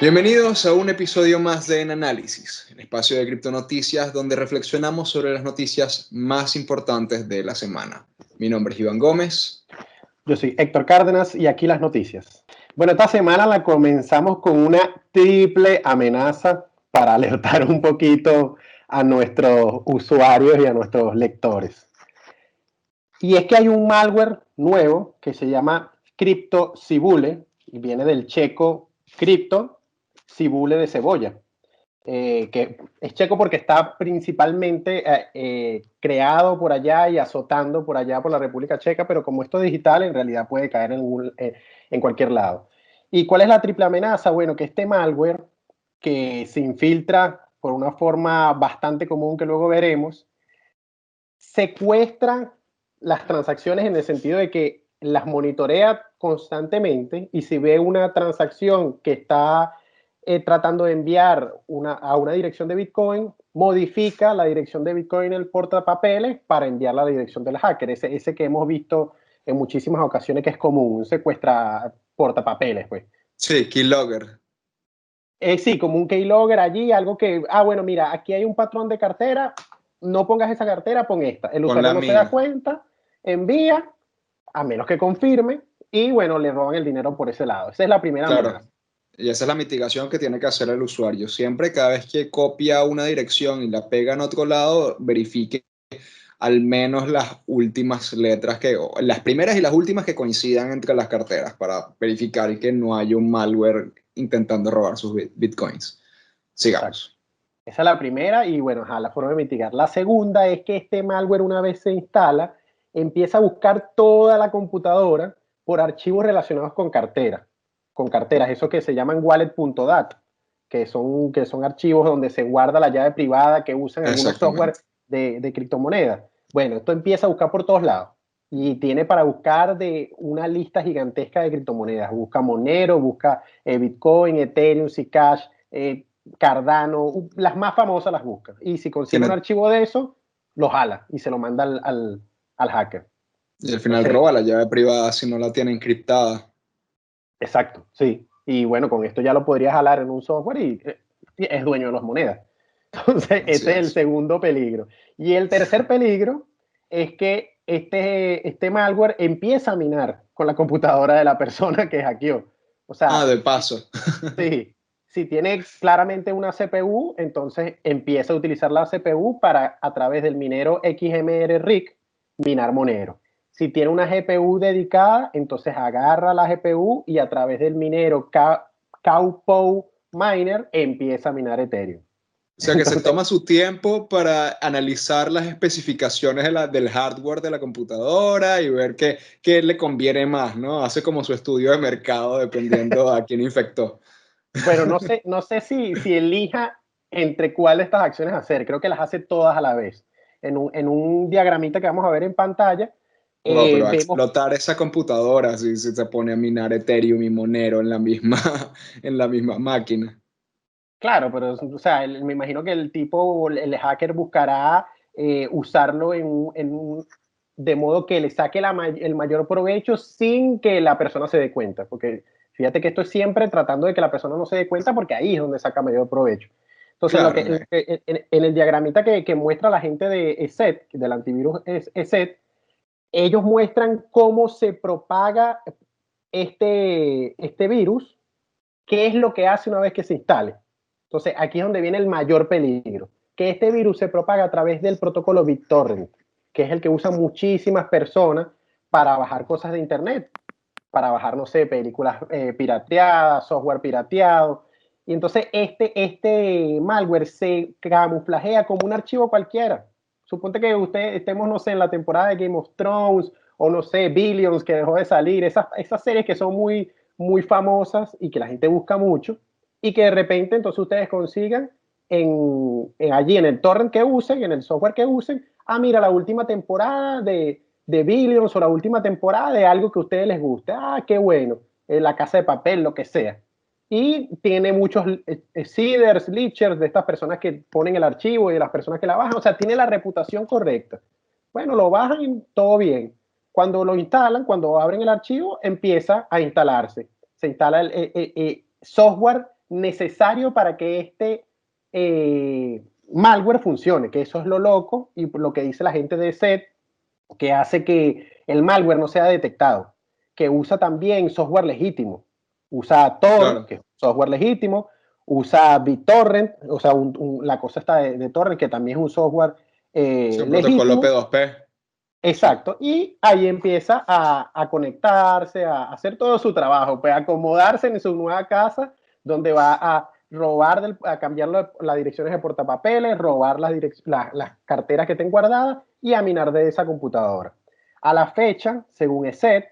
Bienvenidos a un episodio más de En Análisis, el espacio de criptonoticias donde reflexionamos sobre las noticias más importantes de la semana. Mi nombre es Iván Gómez. Yo soy Héctor Cárdenas y aquí las noticias. Bueno, esta semana la comenzamos con una triple amenaza para alertar un poquito a nuestros usuarios y a nuestros lectores. Y es que hay un malware nuevo que se llama CryptoCibule y viene del checo Crypto Cibule de cebolla. Que es checo porque está principalmente creado por allá y azotando por allá por la República Checa, pero como esto es digital, en realidad puede caer en cualquier lado. ¿Y cuál es la triple amenaza? Bueno, que este malware, que se infiltra por una forma bastante común que luego veremos, secuestra las transacciones en el sentido de que las monitorea constantemente y si ve una transacción que está tratando de enviar a una dirección de Bitcoin, modifica la dirección de Bitcoin en el portapapeles para enviar la dirección del hacker, ese que hemos visto en muchísimas ocasiones que es común, un secuestra portapapeles, pues. Sí, keylogger. Sí, como un keylogger allí, algo que, bueno, mira, aquí hay un patrón de cartera, no pongas esa cartera, pon esta. El usuario no se da cuenta, envía, a menos que confirme, y bueno, le roban el dinero por ese lado. Esa es la primera amenaza. Y esa es la mitigación que tiene que hacer el usuario. Siempre, cada vez que copia una dirección y la pega en otro lado, verifique al menos las últimas letras, las primeras y las últimas que coincidan entre las carteras para verificar que no haya un malware intentando robar sus bitcoins. Sigamos. Exacto. Esa es la primera y bueno, la forma de mitigar. La segunda es que este malware, una vez se instala, empieza a buscar toda la computadora por archivos relacionados con carteras, eso que se llaman wallet.dat, que son archivos donde se guarda la llave privada que usan algunos software de criptomonedas. Bueno, esto empieza a buscar por todos lados y tiene para buscar de una lista gigantesca de criptomonedas. Busca Monero, busca Bitcoin, Ethereum, Zcash, Cardano, las más famosas las busca. Y si consigue un archivo de eso, lo jala y se lo manda al hacker. Y al final roba la llave privada si no la tiene encriptada. Exacto, sí. Y bueno, con esto ya lo podría jalar en un software y es dueño de las monedas. Entonces, ese es el segundo peligro. Y el tercer peligro es que este malware empieza a minar con la computadora de la persona que hackeó. O sea, de paso. Sí. Si tiene claramente una CPU, entonces empieza a utilizar la CPU para, a través del minero XMR RIC, minar Monero. Si tiene una GPU dedicada, entonces agarra la GPU y a través del minero Cowpow Miner empieza a minar Ethereum. O sea, que entonces, se toma su tiempo para analizar las especificaciones del hardware de la computadora y ver qué le conviene más, ¿no? Hace como su estudio de mercado dependiendo a quién infectó. Bueno, no sé si elija entre cuál de estas acciones hacer. Creo que las hace todas a la vez. En un diagramita que vamos a ver en pantalla. Pero a explotar esa computadora si se pone a minar Ethereum y Monero en la misma máquina. Claro, pero o sea, me imagino que el hacker buscará usarlo de modo que le saque el mayor provecho sin que la persona se dé cuenta. Porque fíjate que esto es siempre tratando de que la persona no se dé cuenta porque ahí es donde saca mayor provecho. Entonces, claro, en el diagramita que muestra la gente de ESET, del antivirus ESET, ellos muestran cómo se propaga este virus, qué es lo que hace una vez que se instale. Entonces, aquí es donde viene el mayor peligro, que este virus se propaga a través del protocolo BitTorrent, que es el que usan muchísimas personas para bajar cosas de internet, para bajar, no sé, películas pirateadas, software pirateado. Y entonces este malware se camuflajea como un archivo cualquiera. Suponte que estemos, no sé, en la temporada de Game of Thrones o, no sé, Billions, que dejó de salir, esas series que son muy, muy famosas y que la gente busca mucho, y que de repente entonces ustedes consigan allí en el torrent que usen, en el software que usen, mira, la última temporada de Billions o la última temporada de algo que a ustedes les guste. Qué bueno, La Casa de Papel, lo que sea. Y tiene muchos seeders, leechers de estas personas que ponen el archivo y de las personas que la bajan. O sea, tiene la reputación correcta. Bueno, lo bajan y todo bien. Cuando lo instalan, cuando abren el archivo, empieza a instalarse. Se instala el software necesario para que este malware funcione, que eso es lo loco y lo que dice la gente de SET, que hace que el malware no sea detectado, que usa también software legítimo, usa Tor, Claro. que es software legítimo, usa BitTorrent, o sea, la cosa está de Torrent, que también es un software Sí, un protocolo legítimo. P2P. Sí. Exacto, y ahí empieza a conectarse, a hacer todo su trabajo, pues a acomodarse en su nueva casa, donde va a robar, a cambiar las direcciones de portapapeles, robar las carteras que estén guardadas y a minar de esa computadora. A la fecha, según ESET,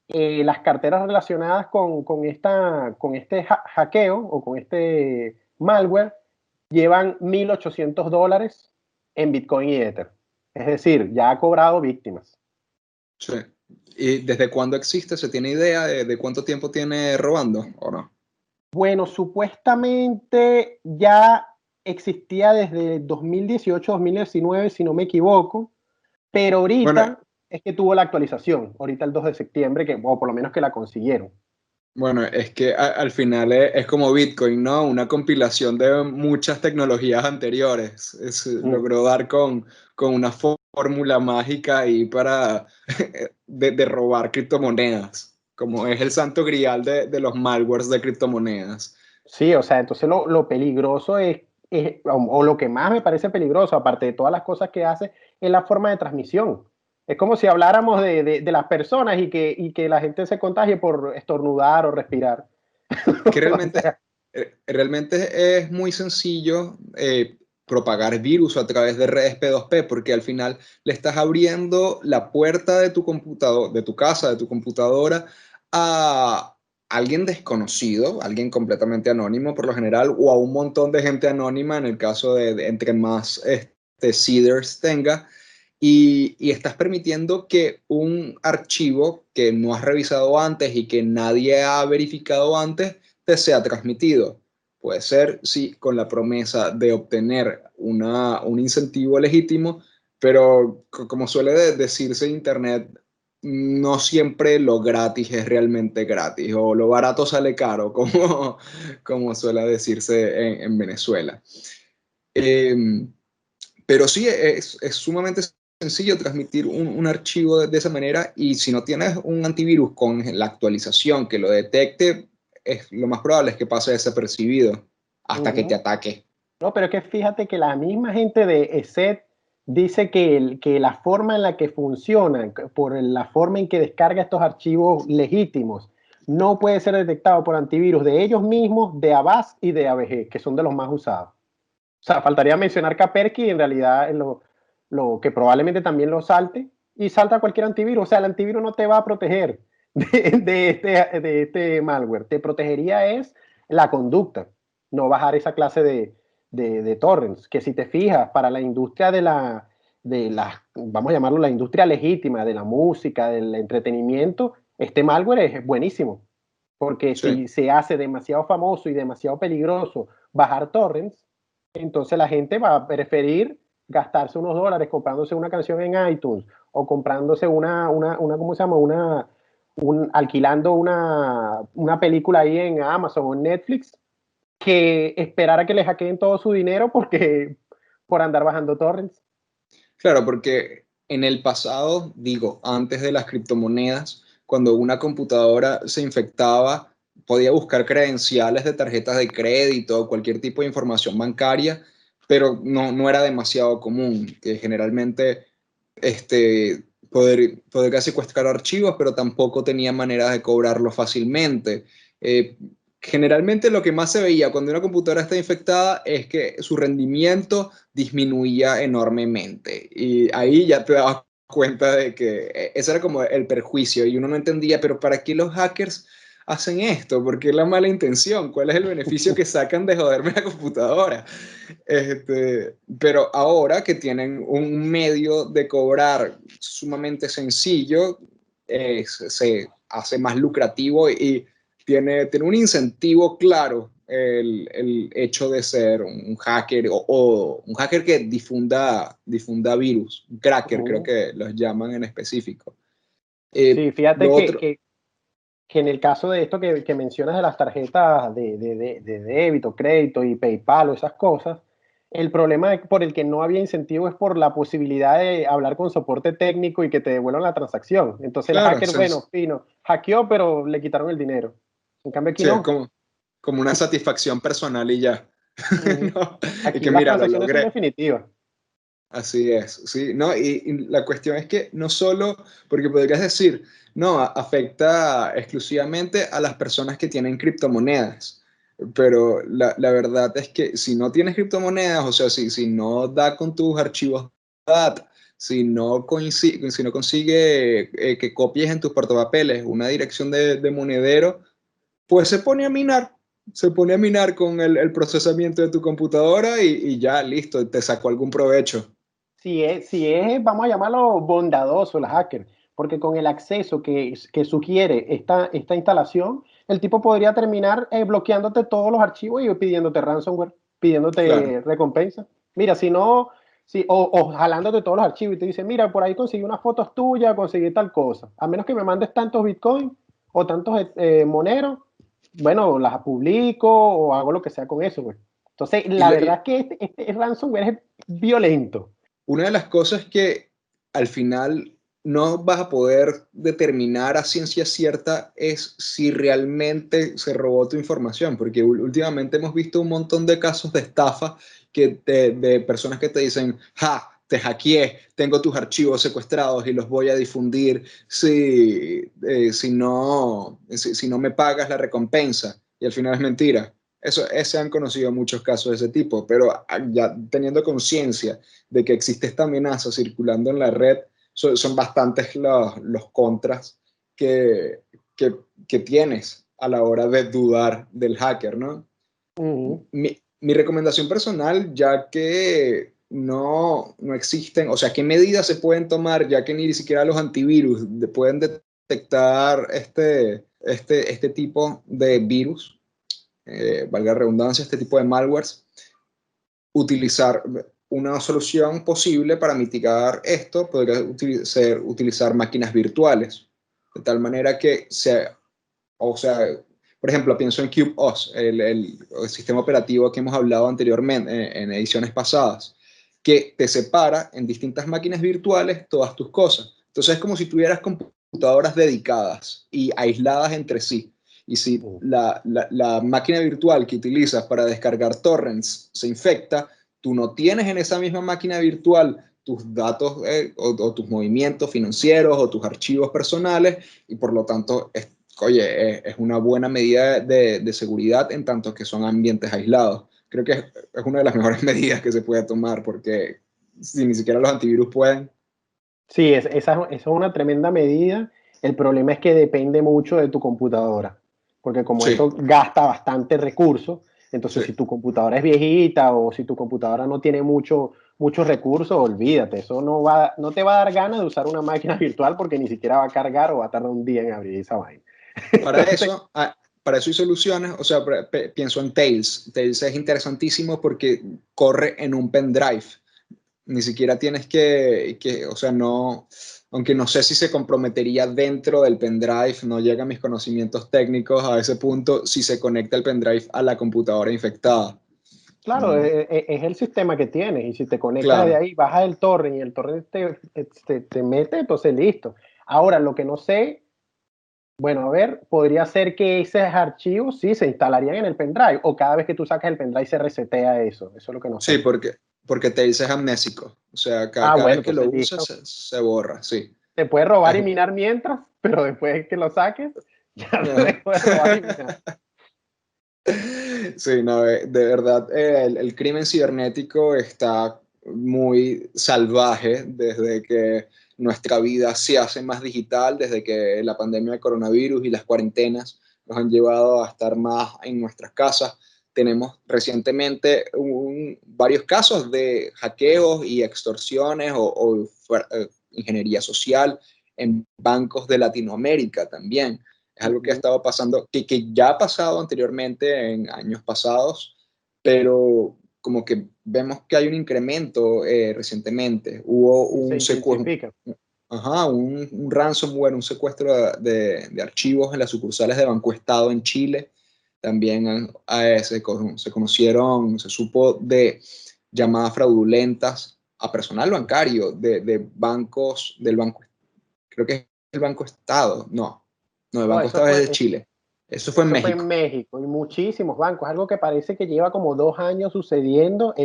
las carteras relacionadas con este hackeo o con este malware llevan $1,800 en Bitcoin y Ether. Es decir, ya ha cobrado víctimas. Sí. ¿Y desde cuándo existe? ¿Se tiene idea de cuánto tiempo tiene robando o no? Bueno, supuestamente ya existía desde 2018-2019, si no me equivoco, pero Bueno, ahorita es que tuvo la actualización, ahorita el 2 de septiembre, o por lo menos que la consiguieron. bueno, es que al final es como Bitcoin, ¿no? Una compilación de muchas tecnologías anteriores. Logró dar con una fórmula mágica y para de robar criptomonedas, como es el santo grial de los malwares de criptomonedas. Sí, o sea, entonces lo peligroso o lo que más me parece peligroso, aparte de todas las cosas que hace, es la forma de transmisión. Es como si habláramos de las personas y que la gente se contagie por estornudar o respirar. Que O sea, realmente es muy sencillo propagar virus a través de redes P2P, porque al final le estás abriendo la puerta de tu computador, de tu casa, de tu computadora, a alguien desconocido, alguien completamente anónimo por lo general, o a un montón de gente anónima en el caso de entre más seeders tenga. Y estás permitiendo que un archivo que no has revisado antes y que nadie ha verificado antes te sea transmitido. Puede ser, sí, con la promesa de obtener un incentivo legítimo, pero como suele decirse en Internet, no siempre lo gratis es realmente gratis o lo barato sale caro, como suele decirse en Venezuela. Eh, pero sí, es sumamente sencillo transmitir un archivo de esa manera y si no tienes un antivirus con la actualización que lo detecte, lo más probable es que pase desapercibido hasta que te ujú. ataque. No, pero es que fíjate que la misma gente de ESET dice que la forma en la que funciona, por la forma en que descarga estos archivos legítimos, no puede ser detectado por antivirus de ellos mismos, de Avast y de AVG, que son de los más usados. O sea, faltaría mencionar Kaspersky, en realidad es lo que probablemente también lo salte, y salta cualquier antivirus. O sea, el antivirus no te va a proteger de este malware. Te protegería es la conducta, no bajar esa clase de torrents, que si te fijas, para la industria vamos a llamarlo la industria legítima, de la música, del entretenimiento, este malware es buenísimo. Porque Sí, si se hace demasiado famoso y demasiado peligroso bajar torrents, entonces la gente va a preferir gastarse unos dólares comprándose una canción en iTunes o comprándose ¿cómo se llama? Alquilando una película ahí en Amazon o en Netflix, que esperar a que le hackeen todo su dinero por andar bajando torrents. claro, porque en el pasado, digo, antes de las criptomonedas, cuando una computadora se infectaba, podía buscar credenciales de tarjetas de crédito o cualquier tipo de información bancaria, pero no era demasiado común, que generalmente podría secuestrar archivos, pero tampoco tenía maneras de cobrarlo fácilmente. Eh, Generalmente lo que más se veía cuando una computadora está infectada es que su rendimiento disminuía enormemente. Y ahí ya te dabas cuenta de que ese era como el perjuicio y uno no entendía, pero ¿para qué los hackers hacen esto? ¿Por qué la mala intención? ¿Cuál es el beneficio que sacan de joderme la computadora? Pero ahora que tienen un medio de cobrar sumamente sencillo, se hace más lucrativo y tiene un incentivo claro el hecho de ser un hacker o un hacker que difunda virus, un cracker creo Uh, que los llaman en específico. sí, fíjate Lo otro, que en el caso de esto que mencionas de las tarjetas de débito, crédito y PayPal o esas cosas, el problema por el que no había incentivo es por la posibilidad de hablar con soporte técnico y que te devuelvan la transacción. Entonces el Claro, hacker, bueno, fino, hackeó, pero le quitaron el dinero. En cambio aquí sí, es no. como una satisfacción personal y ya. Ujú. No, y Aquí que las mira, lo transacciones son logré. definitivas. Así es, sí, ¿no? Y la cuestión es que no solo, porque podrías decir, no, afecta exclusivamente a las personas que tienen criptomonedas, pero la verdad es que si no tienes criptomonedas, o sea, si no da con tus archivos DAT, si no consigue que copies en tus portapapeles una dirección de monedero, pues se pone a minar con el procesamiento de tu computadora y ya, listo, te sacó algún provecho. Si es, vamos a llamarlo bondadoso el hacker, porque con el acceso que sugiere esta instalación, el tipo podría terminar bloqueándote todos los archivos y pidiéndote ransomware, Claro. pidiéndote recompensa. Mira, si no, o jalándote todos los archivos y te dice, mira, por ahí conseguí unas fotos tuyas, conseguí tal cosa. A menos que me mandes tantos bitcoins o tantos moneros, bueno, las publico o hago lo que sea con eso, güey. Entonces, Y, la verdad es que este ransomware es violento. una de las cosas que al final no vas a poder determinar a ciencia cierta es si realmente se robó tu información, porque últimamente hemos visto un montón de casos de estafa de personas que te dicen, ja, te hackeé, tengo tus archivos secuestrados y los voy a difundir si no me pagas la recompensa. Y al final es mentira. Se han conocido muchos casos de ese tipo, pero ya teniendo conciencia de que existe esta amenaza circulando en la red, son bastantes los contras que, que tienes a la hora de dudar del hacker, ¿no? Ujú. Mi recomendación personal, ya que no existen, o sea, ¿qué medidas se pueden tomar, ya que ni siquiera los antivirus pueden detectar este tipo de virus, valga la redundancia, este tipo de malwares? Utilizar una solución posible para mitigar esto podría ser utilizar máquinas virtuales, de tal manera que o sea, por ejemplo, pienso en CubeOS, el sistema operativo que hemos hablado anteriormente en ediciones pasadas, que te separa en distintas máquinas virtuales todas tus cosas. Entonces es como si tuvieras computadoras dedicadas y aisladas entre sí. Y si la máquina virtual que utilizas para descargar torrents se infecta, tú no tienes en esa misma máquina virtual tus datos o tus movimientos financieros o tus archivos personales y por lo tanto oye, es una buena medida de seguridad en tanto que son ambientes aislados. Creo que es una de las mejores medidas que se puede tomar porque si ni siquiera los antivirus pueden. Sí, esa es una tremenda medida. El problema es que depende mucho de tu computadora, porque como Sí, esto gasta bastante recursos, entonces sí. si tu computadora es viejita o si tu computadora no tiene muchos recursos, olvídate, eso no te va a dar ganas de usar una máquina virtual porque ni siquiera va a cargar o va a tardar un día en abrir esa vaina. Para Entonces, eso, para eso hay soluciones, o sea, pienso en Tails. Tails es interesantísimo porque corre en un pendrive. Ni siquiera tienes o sea, no, aunque no sé si se comprometería dentro del pendrive, no llegan mis conocimientos técnicos a ese punto, si se conecta el pendrive a la computadora infectada. claro, Mm, es el sistema que tienes y si te conectas de claro, ahí, bajas el torrent y el torrent te mete, entonces listo. Ahora, lo que no sé. Bueno, a ver, podría ser que esos archivos sí se instalarían en el pendrive o cada vez que tú sacas el pendrive se resetea eso. Eso es lo que no sí, sé. porque Tails es amnésico, o sea, Ah, cada bueno, vez que lo entonces usas listo. se borra, sí. Te puedes robar Es- y minar mientras, pero después que lo saques, ya no te Ajá. puedes robar y minar. Sí, no, de verdad, el crimen cibernético está muy salvaje desde que nuestra vida se hace más digital, desde que la pandemia de coronavirus y las cuarentenas nos han llevado a estar más en nuestras casas. Tenemos recientemente varios casos de hackeos y extorsiones o ingeniería social en bancos de Latinoamérica también. Es algo que ha Ujú. estado pasando, que ya ha pasado anteriormente en años pasados, pero como que vemos que hay un incremento recientemente. Hubo Y se un secuestro, intensifica. Ajá, un ransomware, un secuestro de archivos en las sucursales de Banco Estado en Chile. También se conocieron, se supo de llamadas fraudulentas a personal bancario de bancos, del banco, creo que es el Banco Estado, no, el No, Banco eso Estado es de fue, Chile. Eso fue en eso fue en México. México y muchísimos bancos, algo que parece que lleva como 2 años sucediendo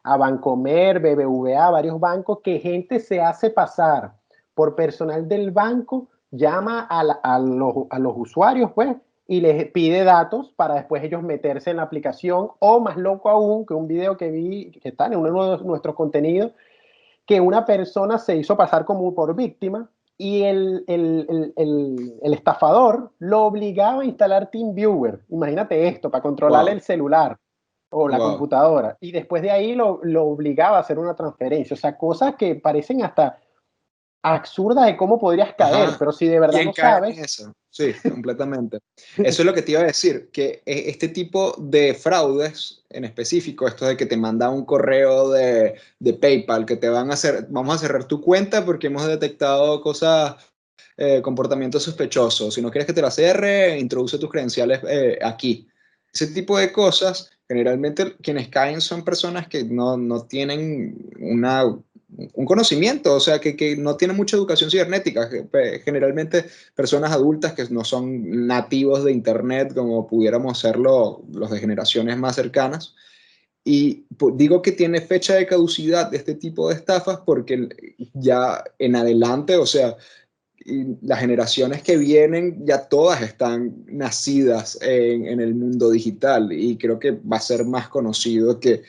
a Bancomer, BBVA, varios bancos, que gente se hace pasar por personal del banco, llama a los usuarios, pues, y les pide datos para después ellos meterse en la aplicación, o más loco aún, que un video que vi, que está en uno de nuestros contenidos, que una persona se hizo pasar como por víctima y el estafador lo obligaba a instalar TeamViewer. Imagínate esto, para controlar Wow, el celular o la wow. computadora. Y después de ahí lo obligaba a hacer una transferencia. O sea, cosas que parecen hasta absurdas de cómo podrías caer, Ajá. pero si de verdad ¿Quién no cae en sabes, eso? Sí, completamente. Eso es lo que te iba a decir, que este tipo de fraudes en específico, esto de que te manda un correo de PayPal, que te van a hacer, vamos a cerrar tu cuenta porque hemos detectado cosas, comportamientos sospechosos. Si no quieres que te la cierre, introduce tus credenciales aquí. Ese tipo de cosas, generalmente quienes caen son personas que no tienen un conocimiento, o sea, que no tienen mucha educación cibernética, generalmente personas adultas que no son nativos de Internet como pudiéramos serlo los de generaciones más cercanas. Y digo que tiene fecha de caducidad de este tipo de estafas porque ya en adelante, o sea, y las generaciones que vienen ya todas están nacidas en el mundo digital y creo que va a ser más conocido que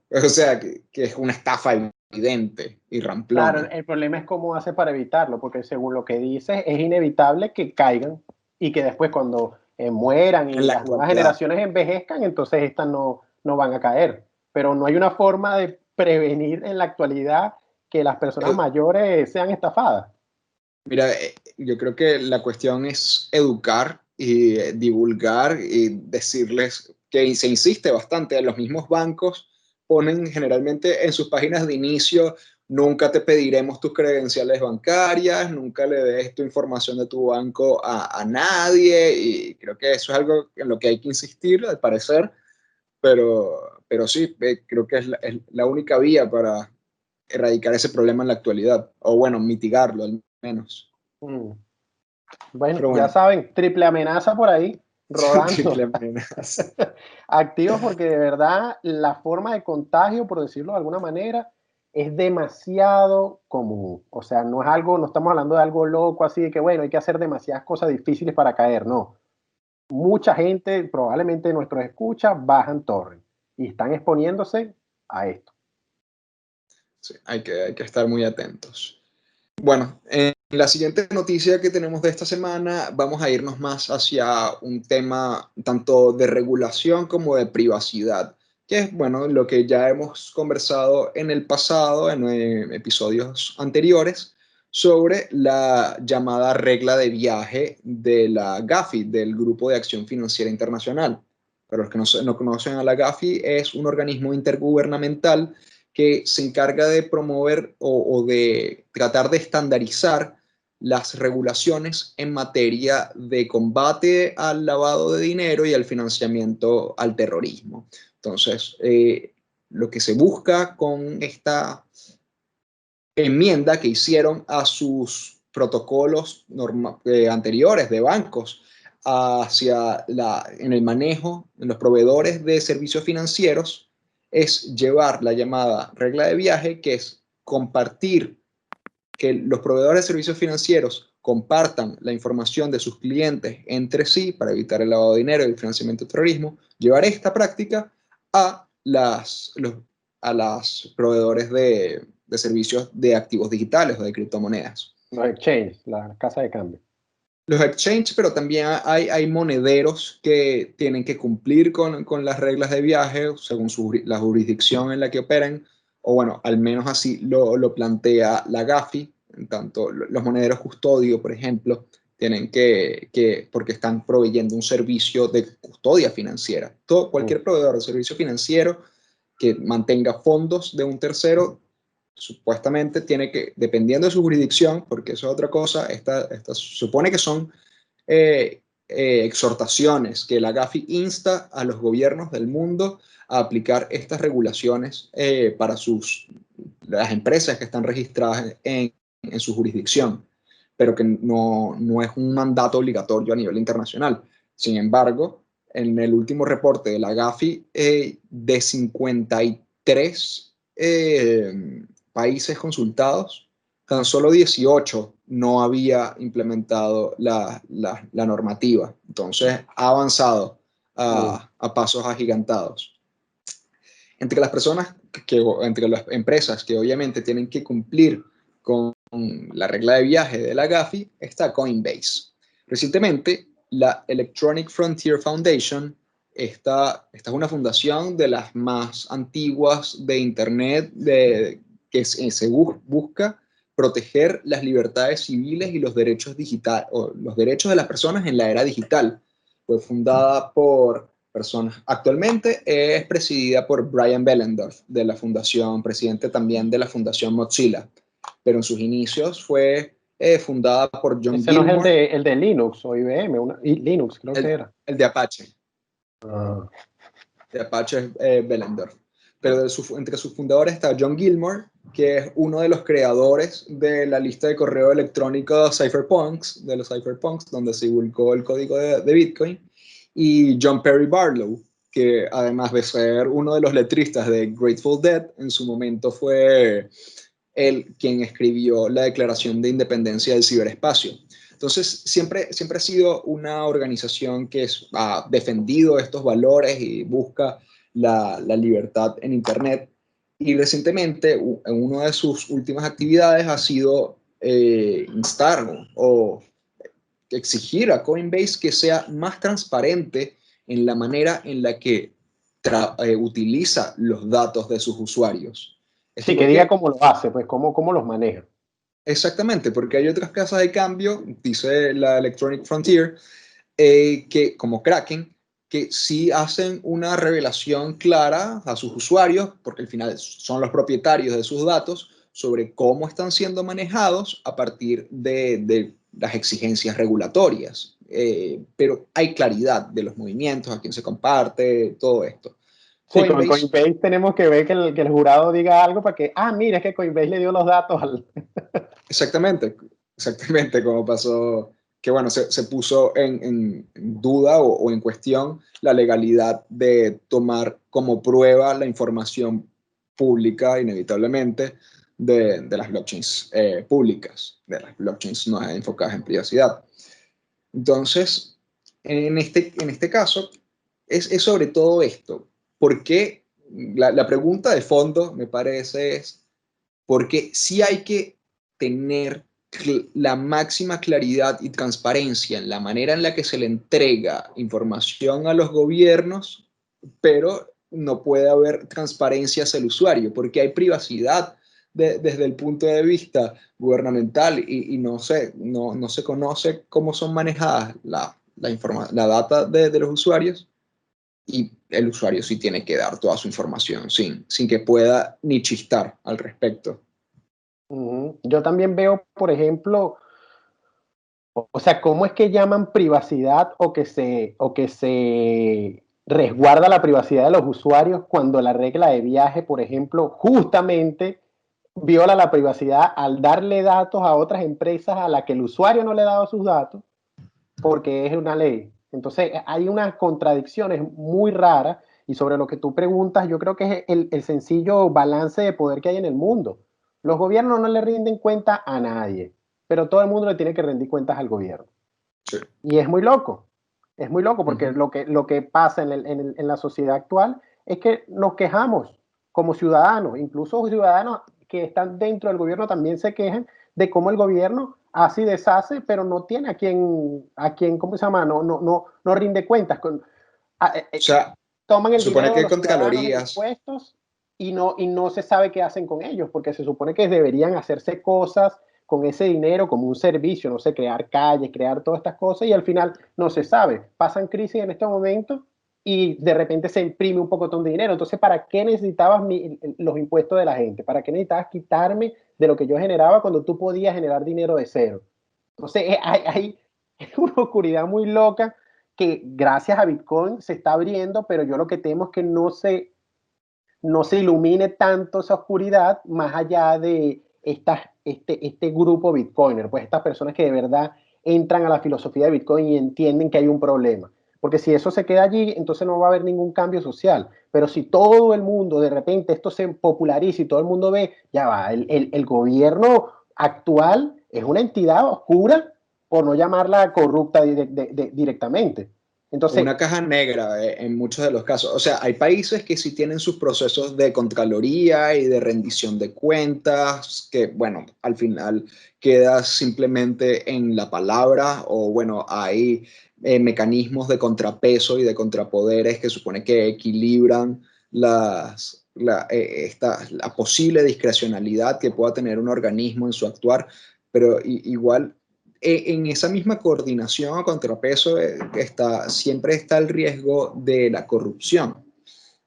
o sea, que es una estafa evidente y claro, ramplona. el problema es cómo hace para evitarlo, porque según lo que dices, es inevitable que caigan y que después cuando mueran En y la las nuevas actualidad. generaciones envejezcan, entonces estas no van a caer. Pero no hay una forma de prevenir en la actualidad que las personas Eh, mayores sean estafadas. Mira, yo creo que la cuestión es educar y divulgar y decirles que se insiste bastante. Los mismos bancos ponen generalmente en sus páginas de inicio, nunca te pediremos tus credenciales bancarias, nunca le des tu información de tu banco a nadie y creo que eso es algo en lo que hay que insistir, al parecer, pero sí, creo que es la única vía para erradicar ese problema en la actualidad, o bueno, mitigarlo al menos. Mm. Bueno, Pero ya bueno, saben, triple amenaza por ahí, triple rodando. amenaza. Activos porque de verdad la forma de contagio, por decirlo de alguna manera, es demasiado común. O sea, no es algo, no estamos hablando de algo loco así de que, bueno, hay que hacer demasiadas cosas difíciles para caer. No. Mucha gente, probablemente nuestros escuchas, bajan torres y están exponiéndose a esto. Sí, hay que estar muy atentos. Bueno, en la siguiente noticia que tenemos de esta semana, vamos a irnos más hacia un tema tanto de regulación como de privacidad, que es, bueno, lo que ya hemos conversado en el pasado, en episodios anteriores, sobre la llamada regla de viaje de la GAFI, del Grupo de Acción Financiera Internacional. Para los que no conocen a la GAFI, es un organismo intergubernamental que se encarga de promover o de tratar de estandarizar las regulaciones en materia de combate al lavado de dinero y al financiamiento al terrorismo. Entonces, lo que se busca con esta enmienda que hicieron a sus protocolos anteriores de bancos en el manejo de los proveedores de servicios financieros es llevar la llamada regla de viaje, que es compartir, que los proveedores de servicios financieros compartan la información de sus clientes entre sí para evitar el lavado de dinero y el financiamiento del terrorismo, llevar esta práctica a a las proveedores de servicios de activos digitales o de criptomonedas. Los exchanges, la casa de cambio. Los exchanges, pero también hay monederos que tienen que cumplir con las reglas de viaje según la jurisdicción en la que operen, o bueno, al menos así lo plantea la GAFI. En tanto, los monederos custodio, por ejemplo, tienen porque están proveyendo un servicio de custodia financiera. Mm. Cualquier proveedor de servicio financiero que mantenga fondos de un tercero supuestamente tiene que, dependiendo de su jurisdicción, porque eso es otra cosa, supone que son exhortaciones que la Gafi insta a los gobiernos del mundo a aplicar estas regulaciones para las empresas que están registradas en su jurisdicción, pero que no es un mandato obligatorio a nivel internacional. Sin embargo, en el último reporte de la Gafi, de 53 países consultados, tan solo 18 no había implementado la normativa. Entonces ha avanzado a pasos agigantados. Entre las personas, entre las empresas que obviamente tienen que cumplir con la regla de viaje de la Gafi, está Coinbase. Recientemente, la Electronic Frontier Foundation, esta es una fundación de las más antiguas de Internet que se busca proteger las libertades civiles y los derechos digitales, o los derechos de las personas en la era digital. Fue fundada por personas. Actualmente es presidida por Brian Behlendorf, de la fundación, presidente también de la fundación Mozilla, pero en sus inicios fue fundada por John Ese no es Gilmore. el de Linux o IBM, Linux creo que era. El de Apache. Ah. De Apache es Behlendorf. Pero entre sus fundadores está John Gilmore, que es uno de los creadores de la lista de correo electrónico Cypherpunks, de los Cypherpunks, donde se divulgó el código de Bitcoin, y John Perry Barlow, que además de ser uno de los letristas de Grateful Dead, en su momento fue él quien escribió la Declaración de Independencia del Ciberespacio. Entonces, siempre ha sido una organización que ha defendido estos valores y busca la libertad en Internet. Y recientemente, en una de sus últimas actividades ha sido instar o exigir a Coinbase que sea más transparente en la manera en la que utiliza los datos de sus usuarios. Esto Sí, que diga cómo lo hace, pues cómo los maneja. Exactamente, porque hay otras casas de cambio, dice la Electronic Frontier, que como Kraken, que sí hacen una revelación clara a sus usuarios, porque al final son los propietarios de sus datos, sobre cómo están siendo manejados a partir de las exigencias regulatorias. Pero hay claridad de los movimientos, a quién se comparte, todo esto. Sí, con Coinbase tenemos que ver que el jurado diga algo para que, mira, es que Coinbase le dio los datos al... Exactamente, como pasó, que bueno, se puso en duda o en cuestión la legalidad de tomar como prueba la información pública, inevitablemente, de las blockchains públicas, de las blockchains no enfocadas en privacidad. Entonces, en este caso, es sobre todo esto. ¿Por qué? La pregunta de fondo, me parece, es porque sí hay que tener la máxima claridad y transparencia en la manera en la que se le entrega información a los gobiernos, pero no puede haber transparencia hacia el usuario, porque hay privacidad desde el punto de vista gubernamental y no se conoce cómo son manejadas la data de los usuarios, y el usuario sí tiene que dar toda su información sin que pueda ni chistar al respecto. Yo también veo, por ejemplo, o sea, cómo es que llaman privacidad o que se resguarda la privacidad de los usuarios cuando la regla de viaje, por ejemplo, justamente viola la privacidad al darle datos a otras empresas a las que el usuario no le ha dado sus datos porque es una ley. Entonces hay unas contradicciones muy raras y sobre lo que tú preguntas, yo creo que es el sencillo balance de poder que hay en el mundo. Los gobiernos no le rinden cuenta a nadie, pero todo el mundo le tiene que rendir cuentas al gobierno. Sí. Y es muy loco porque lo que pasa en la sociedad actual es que nos quejamos como ciudadanos, incluso ciudadanos que están dentro del gobierno también se quejan de cómo el gobierno hace y deshace, pero no tiene a quien ¿cómo se llama? No rinde cuentas. O sea, Toman el supone dinero de que los ciudadanos en Contralorías, impuestos y no se sabe qué hacen con ellos, porque se supone que deberían hacerse cosas con ese dinero como un servicio, no sé, crear calles, crear todas estas cosas y al final no se sabe. Pasan crisis en este momento y de repente se imprime un poco de dinero. Entonces, ¿para qué necesitabas los impuestos de la gente? ¿Para qué necesitabas quitarme de lo que yo generaba cuando tú podías generar dinero de cero? Entonces, hay una oscuridad muy loca que gracias a Bitcoin se está abriendo, pero yo lo que temo es que no se ilumine tanto esa oscuridad más allá de este grupo Bitcoiner, pues estas personas que de verdad entran a la filosofía de Bitcoin y entienden que hay un problema. Porque si eso se queda allí, entonces no va a haber ningún cambio social. Pero si todo el mundo, de repente, esto se populariza y todo el mundo ve, ya va, el gobierno actual es una entidad oscura, por no llamarla corrupta directamente. Entonces, una caja negra en muchos de los casos. O sea, hay países que sí tienen sus procesos de contraloría y de rendición de cuentas, que, bueno, al final queda simplemente en la palabra, o bueno, hay mecanismos de contrapeso y de contrapoderes que supone que equilibran la posible discrecionalidad que pueda tener un organismo en su actuar, pero igual en esa misma coordinación o contrapeso siempre está el riesgo de la corrupción.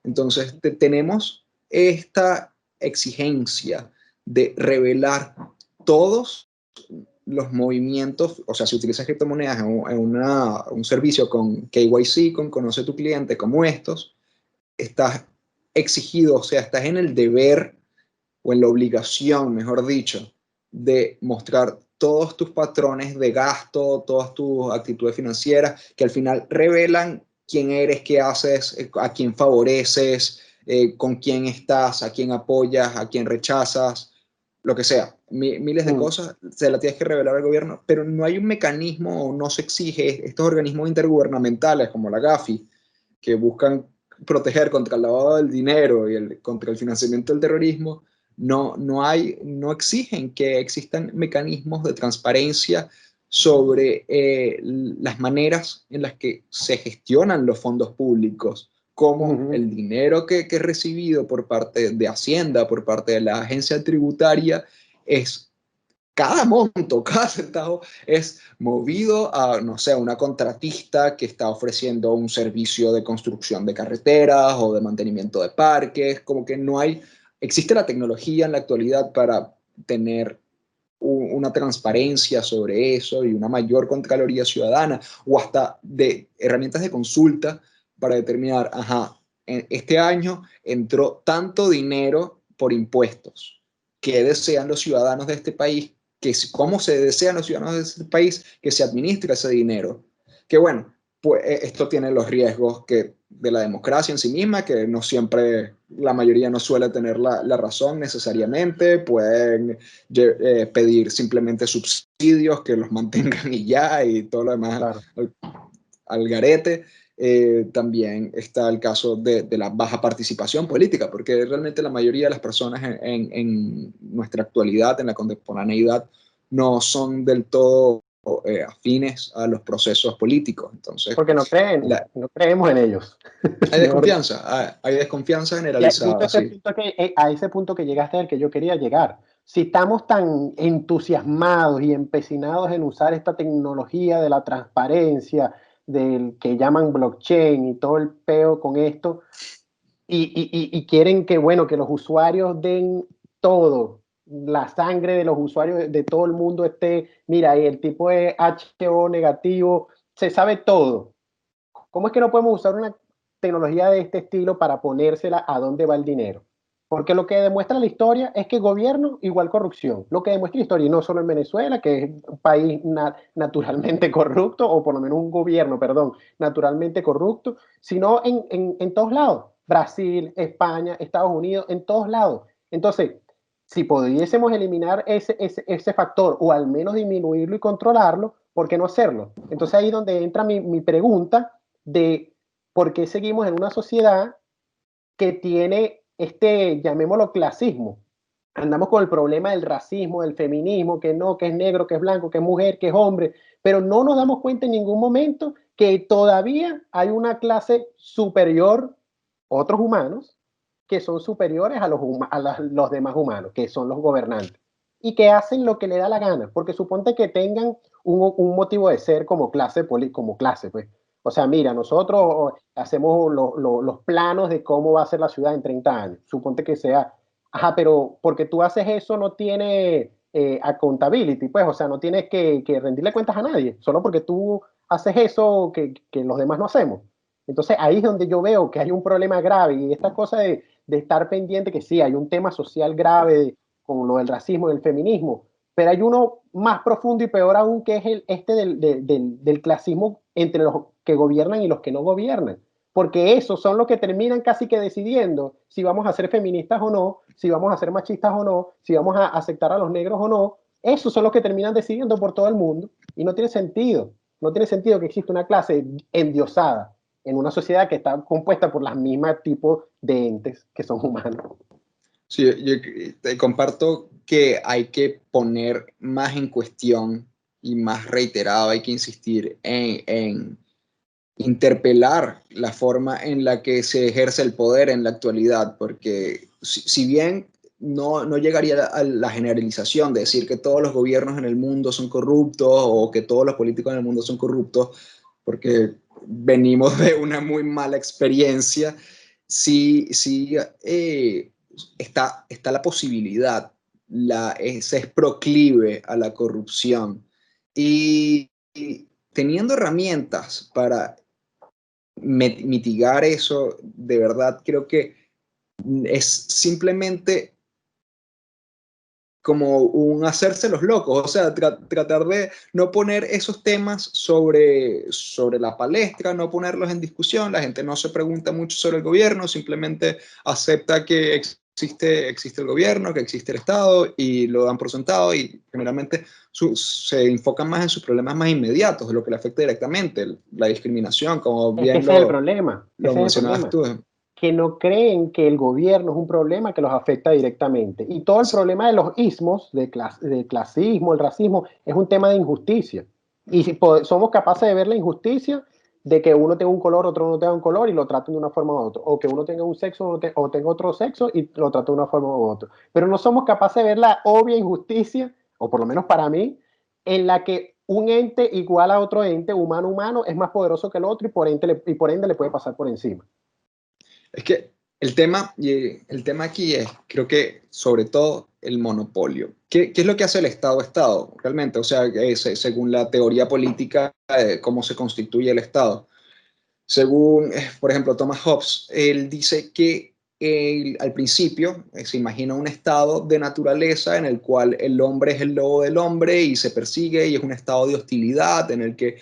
Entonces, tenemos esta exigencia de revelar todos los movimientos, o sea, si utilizas criptomonedas un servicio con KYC, con Conoce tu Cliente, como estos, estás exigido, o sea, estás en el deber o en la obligación, mejor dicho, de mostrar todos tus patrones de gasto, todas tus actitudes financieras, que al final revelan quién eres, qué haces, a quién favoreces, con quién estás, a quién apoyas, a quién rechazas, lo que sea. Miles de cosas se las tienes que revelar al gobierno, pero no hay un mecanismo o no se exige estos organismos intergubernamentales como la GAFI, que buscan proteger contra el lavado del dinero y contra el financiamiento del terrorismo, no exigen que existan mecanismos de transparencia sobre las maneras en las que se gestionan los fondos públicos, como el dinero que es recibido por parte de Hacienda, por parte de la agencia tributaria, es cada monto, cada centavo es movido a, no sé, una contratista que está ofreciendo un servicio de construcción de carreteras o de mantenimiento de parques, como que no hay, existe la tecnología en la actualidad para tener una transparencia sobre eso y una mayor contraloría ciudadana o hasta de herramientas de consulta para determinar, ajá, este año entró tanto dinero por impuestos. ¿Qué desean los ciudadanos de este país? ¿Cómo se desean los ciudadanos de este país que se administre ese dinero? Que bueno, pues esto tiene los riesgos de la democracia en sí misma, que no siempre, la mayoría no suele tener la razón necesariamente, pueden pedir simplemente subsidios que los mantengan y ya, y todo lo demás claro. al garete. También está el caso de la baja participación política, porque realmente la mayoría de las personas en nuestra actualidad, en la contemporaneidad, no son del todo afines a los procesos políticos. Entonces, Porque no creemos en ellos. hay desconfianza, hay desconfianza Y generalizada, sí. a ese punto que llegaste al que yo quería llegar. Si estamos tan entusiasmados y empecinados en usar esta tecnología de la transparencia, del que llaman blockchain y todo el peo con esto, y quieren que, bueno, que los usuarios den todo, la sangre de los usuarios de todo el mundo esté, mira, y el tipo de HO negativo, se sabe todo. ¿Cómo es que no podemos usar una tecnología de este estilo para ponérsela a dónde va el dinero? Porque lo que demuestra la historia es que gobierno igual corrupción. Lo que demuestra la historia, y no solo en Venezuela, que es un país naturalmente corrupto, o por lo menos un gobierno, perdón, naturalmente corrupto, sino en todos lados. Brasil, España, Estados Unidos, en todos lados. Entonces, si pudiésemos eliminar ese factor o al menos disminuirlo y controlarlo, ¿por qué no hacerlo? Entonces ahí es donde entra mi pregunta de por qué seguimos en una sociedad que tiene llamémoslo clasismo. Andamos con el problema del racismo, del feminismo, que no, que es negro, que es blanco, que es mujer, que es hombre, pero no nos damos cuenta en ningún momento que todavía hay una clase superior, otros humanos, que son superiores los demás humanos, que son los gobernantes, y que hacen lo que le da la gana, porque suponte que tengan un motivo de ser como clase, pues O sea, mira, nosotros hacemos los planos de cómo va a ser la ciudad en 30 años. Suponte que sea, ajá, pero porque tú haces eso no tiene accountability, pues, o sea, no tienes que rendirle cuentas a nadie, solo porque tú haces eso que los demás no hacemos. Entonces ahí es donde yo veo que hay un problema grave y esta cosa de estar pendiente que sí, hay un tema social grave con lo del racismo y el feminismo, pero hay uno más profundo y peor aún que es este del clasismo entre los que gobiernan y los que no gobiernan. Porque esos son los que terminan casi que decidiendo si vamos a ser feministas o no, si vamos a ser machistas o no, si vamos a aceptar a los negros o no. Esos son los que terminan decidiendo por todo el mundo. Y no tiene sentido. No tiene sentido que exista una clase endiosada en una sociedad que está compuesta por las mismas tipos de entes que son humanos. Sí, yo te comparto que hay que poner más en cuestión y más reiterado, hay que insistir en interpelar la forma en la que se ejerce el poder en la actualidad, porque si bien no llegaría a la generalización de decir que todos los gobiernos en el mundo son corruptos o que todos los políticos en el mundo son corruptos, porque venimos de una muy mala experiencia, sí está la posibilidad, se es proclive a la corrupción. Y teniendo herramientas para mitigar eso, de verdad creo que es simplemente como un hacerse los locos, o sea, tratar de no poner esos temas sobre la palestra, no ponerlos en discusión, la gente no se pregunta mucho sobre el gobierno, simplemente acepta que existe el gobierno, que existe el Estado y lo dan por sentado y generalmente se enfocan más en sus problemas más inmediatos, de lo que le afecta directamente, la discriminación, como Es que bien ese es el problema, lo ese es el mencionabas problema, tú. que no creen que el gobierno es un problema que los afecta directamente. Y todo el problema de los ismos, del clasismo, el racismo, es un tema de injusticia. Y si somos capaces de ver la injusticia de que uno tenga un color, otro no tenga un color y lo traten de una forma u otra, o que uno tenga un sexo o tenga otro sexo y lo traten de una forma u otra. Pero no somos capaces de ver la obvia injusticia, o por lo menos para mí, en la que un ente igual a otro ente, humano humano, es más poderoso que el otro y por ende le puede pasar por encima. Es que el tema aquí es, creo que sobre todo el monopolio. ¿Qué es lo que hace el Estado realmente? O sea, según la teoría política, cómo se constituye el Estado. Según, por ejemplo, Thomas Hobbes, él dice que al principio se imagina un estado de naturaleza en el cual el hombre es el lobo del hombre y se persigue y es un estado de hostilidad en el que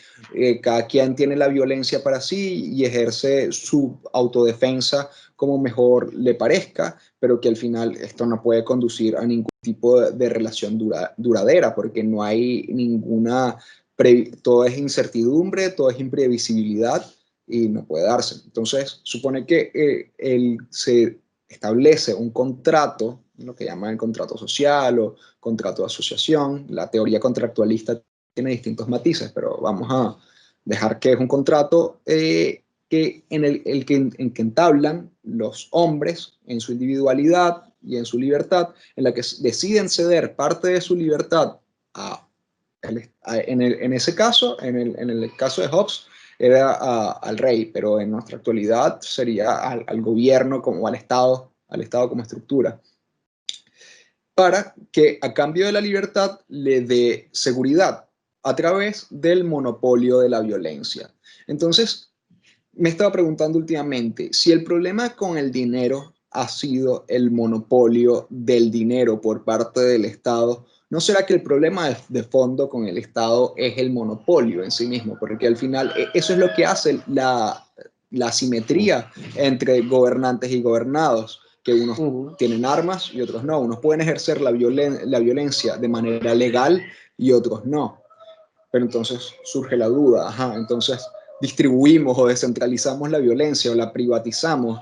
cada quien tiene la violencia para sí y ejerce su autodefensa como mejor le parezca, pero que al final esto no puede conducir a ningún tipo de relación duradera porque no hay ninguna, todo es incertidumbre, todo es imprevisibilidad y no puede darse. Entonces, supone que se establece un contrato, lo que llaman el contrato social o contrato de asociación. La teoría contractualista tiene distintos matices, pero vamos a dejar que es un contrato en que entablan los hombres en su individualidad y en su libertad, en la que deciden ceder parte de su libertad en ese caso, en el caso de Hobbes, era al rey, pero en nuestra actualidad sería al gobierno como al Estado como estructura, para que a cambio de la libertad le dé seguridad a través del monopolio de la violencia. Entonces, me estaba preguntando últimamente si el problema con el dinero ha sido el monopolio del dinero por parte del Estado. ¿No será que el problema de fondo con el Estado es el monopolio en sí mismo? Porque al final eso es lo que hace la asimetría entre gobernantes y gobernados, que unos tienen armas y otros no. Unos pueden ejercer la violencia de manera legal y otros no. Pero entonces surge la duda, ajá, entonces distribuimos o descentralizamos la violencia o la privatizamos.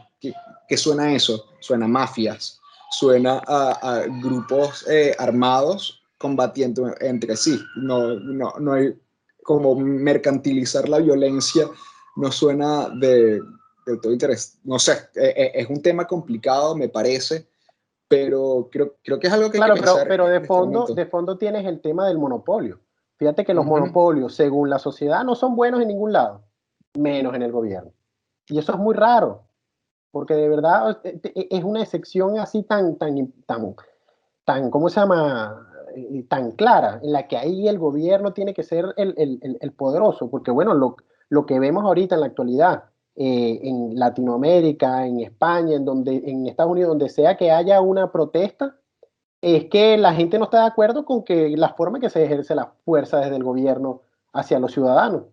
¿Qué suena eso? Suena a mafias, suena a grupos armados combatiendo entre sí. No hay como mercantilizar la violencia, no suena de todo interés. No sé, es un tema complicado, me parece, pero creo que es algo que hay que Claro, pensar pero en este momento. de fondo tienes el tema del monopolio. Fíjate que los Uh -huh. monopolios, según la sociedad, no son buenos en ningún lado. menos en el gobierno. Y eso es muy raro, porque de verdad es una excepción así tan, ¿cómo se llama? Tan clara, en la que ahí el gobierno tiene que ser el poderoso, porque bueno, lo que vemos ahorita en la actualidad, en Latinoamérica, en España, en Estados Unidos, donde sea que haya una protesta, es que la gente no está de acuerdo con que la forma en que se ejerce la fuerza desde el gobierno hacia los ciudadanos.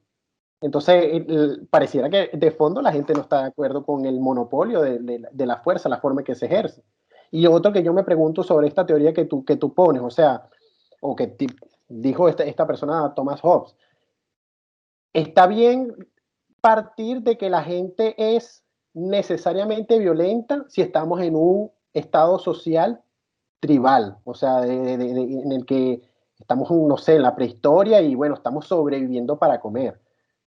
Entonces, pareciera que de fondo la gente no está de acuerdo con el monopolio de la fuerza, la forma en que se ejerce. Y otro que yo me pregunto sobre esta teoría que tú pones, o sea, o que dijo esta persona, Thomas Hobbes, ¿está bien partir de que la gente es necesariamente violenta si estamos en un estado social tribal, o sea, en el que estamos, no sé, en la prehistoria y bueno, estamos sobreviviendo para comer?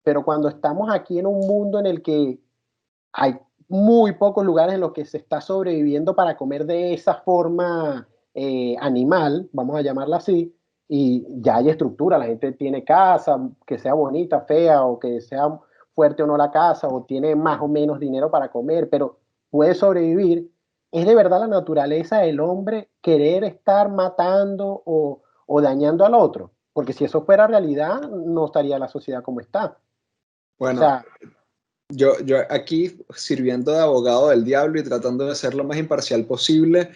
Pero cuando estamos aquí en un mundo en el que hay muy pocos lugares en los que se está sobreviviendo para comer de esa forma animal, vamos a llamarla así, y ya hay estructura, la gente tiene casa, que sea bonita, fea, o que sea fuerte o no la casa, o tiene más o menos dinero para comer, pero puede sobrevivir. ¿Es de verdad la naturaleza del hombre querer estar matando o dañando al otro? Porque si eso fuera realidad, no estaría la sociedad como está. O Bueno, sea, yo aquí sirviendo de abogado del diablo y tratando de ser lo más imparcial posible,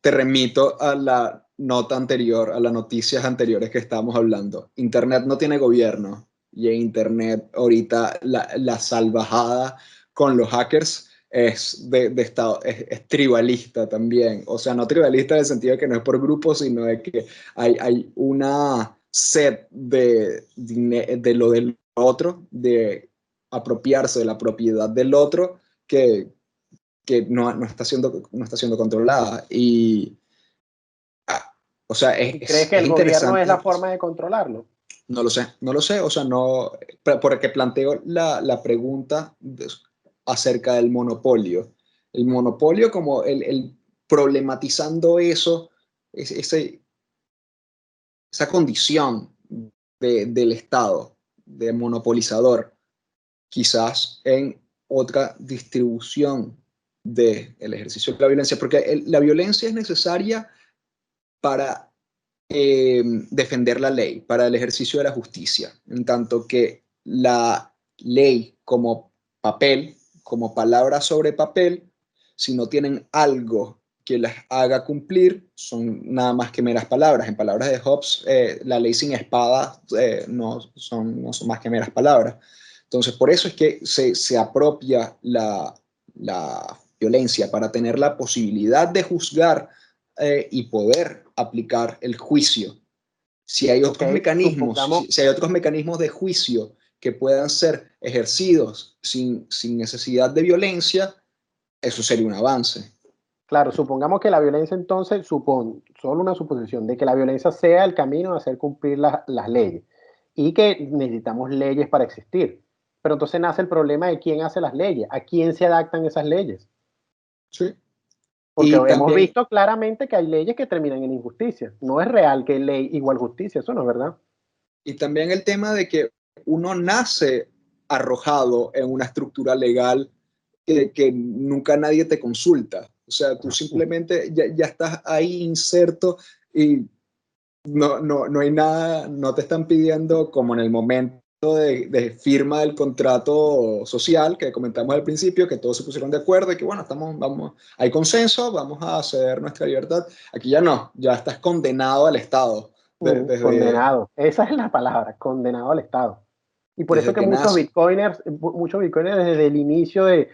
te remito a la nota anterior, a las noticias anteriores que estábamos hablando. Internet no tiene gobierno y en Internet ahorita la salvajada con los hackers es de estado, es tribalista también. O sea, no tribalista en el sentido de que no es por grupos, sino de que hay una sed de lo del otro, de apropiarse de la propiedad del otro que no está siendo controlada. Y, o sea, ¿y crees que es el gobierno es la interesante. forma de controlarlo? No lo sé, o sea, no, porque planteo la pregunta acerca del monopolio. El monopolio como el problematizando eso, ese, esa condición del Estado, de monopolizador, quizás en otra distribución del ejercicio de la violencia, porque la violencia es necesaria para defender la ley, para el ejercicio de la justicia, en tanto que la ley como papel, como palabra sobre papel, si no tienen algo que las haga cumplir, son nada más que meras palabras. En palabras de Hobbes, la ley sin espada no son más que meras palabras. Entonces, por eso es que se apropia la violencia para tener la posibilidad de juzgar y poder aplicar el juicio. Si hay Ok, otros mecanismos, supongamos, si hay otros mecanismos de juicio que puedan ser ejercidos sin necesidad de violencia, eso sería un avance. claro, supongamos que la violencia entonces, solo una suposición, de que la violencia sea el camino de hacer cumplir las leyes y que necesitamos leyes para existir. Pero entonces nace el problema de quién hace las leyes, a quién se adaptan esas leyes. ¿Sí? Porque Y hemos también, visto claramente que hay leyes que terminan en injusticia. No es real que ley igual justicia, eso no es verdad. y también el tema de que uno nace arrojado en una estructura legal que nunca nadie te consulta. O sea, tú simplemente ya estás ahí inserto y no hay nada, no te están pidiendo como en el momento de firma del contrato social que comentamos al principio, que todos se pusieron de acuerdo y que bueno, hay consenso, vamos a ceder nuestra libertad. Aquí ya no, ya estás condenado al Estado desde, Condenado. Esa es la palabra, condenado al Estado. Y por eso desde que que nace. muchos bitcoiners desde el inicio de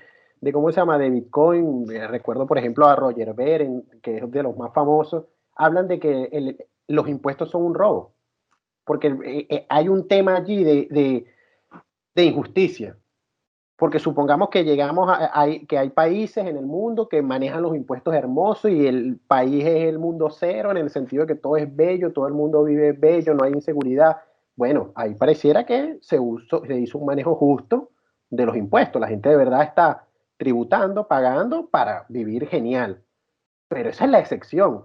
¿cómo se llama? De Bitcoin, recuerdo por ejemplo a Roger Ver, que es de los más famosos, hablan de que los impuestos son un robo, porque hay un tema allí de injusticia. Porque supongamos que que hay países en el mundo que manejan los impuestos hermosos y el país es el mundo cero en el sentido de que todo es bello, todo el mundo vive bello, no hay inseguridad. Bueno, ahí pareciera que se hizo un manejo justo de los impuestos. La gente de verdad está tributando, pagando para vivir genial. Pero esa es la excepción.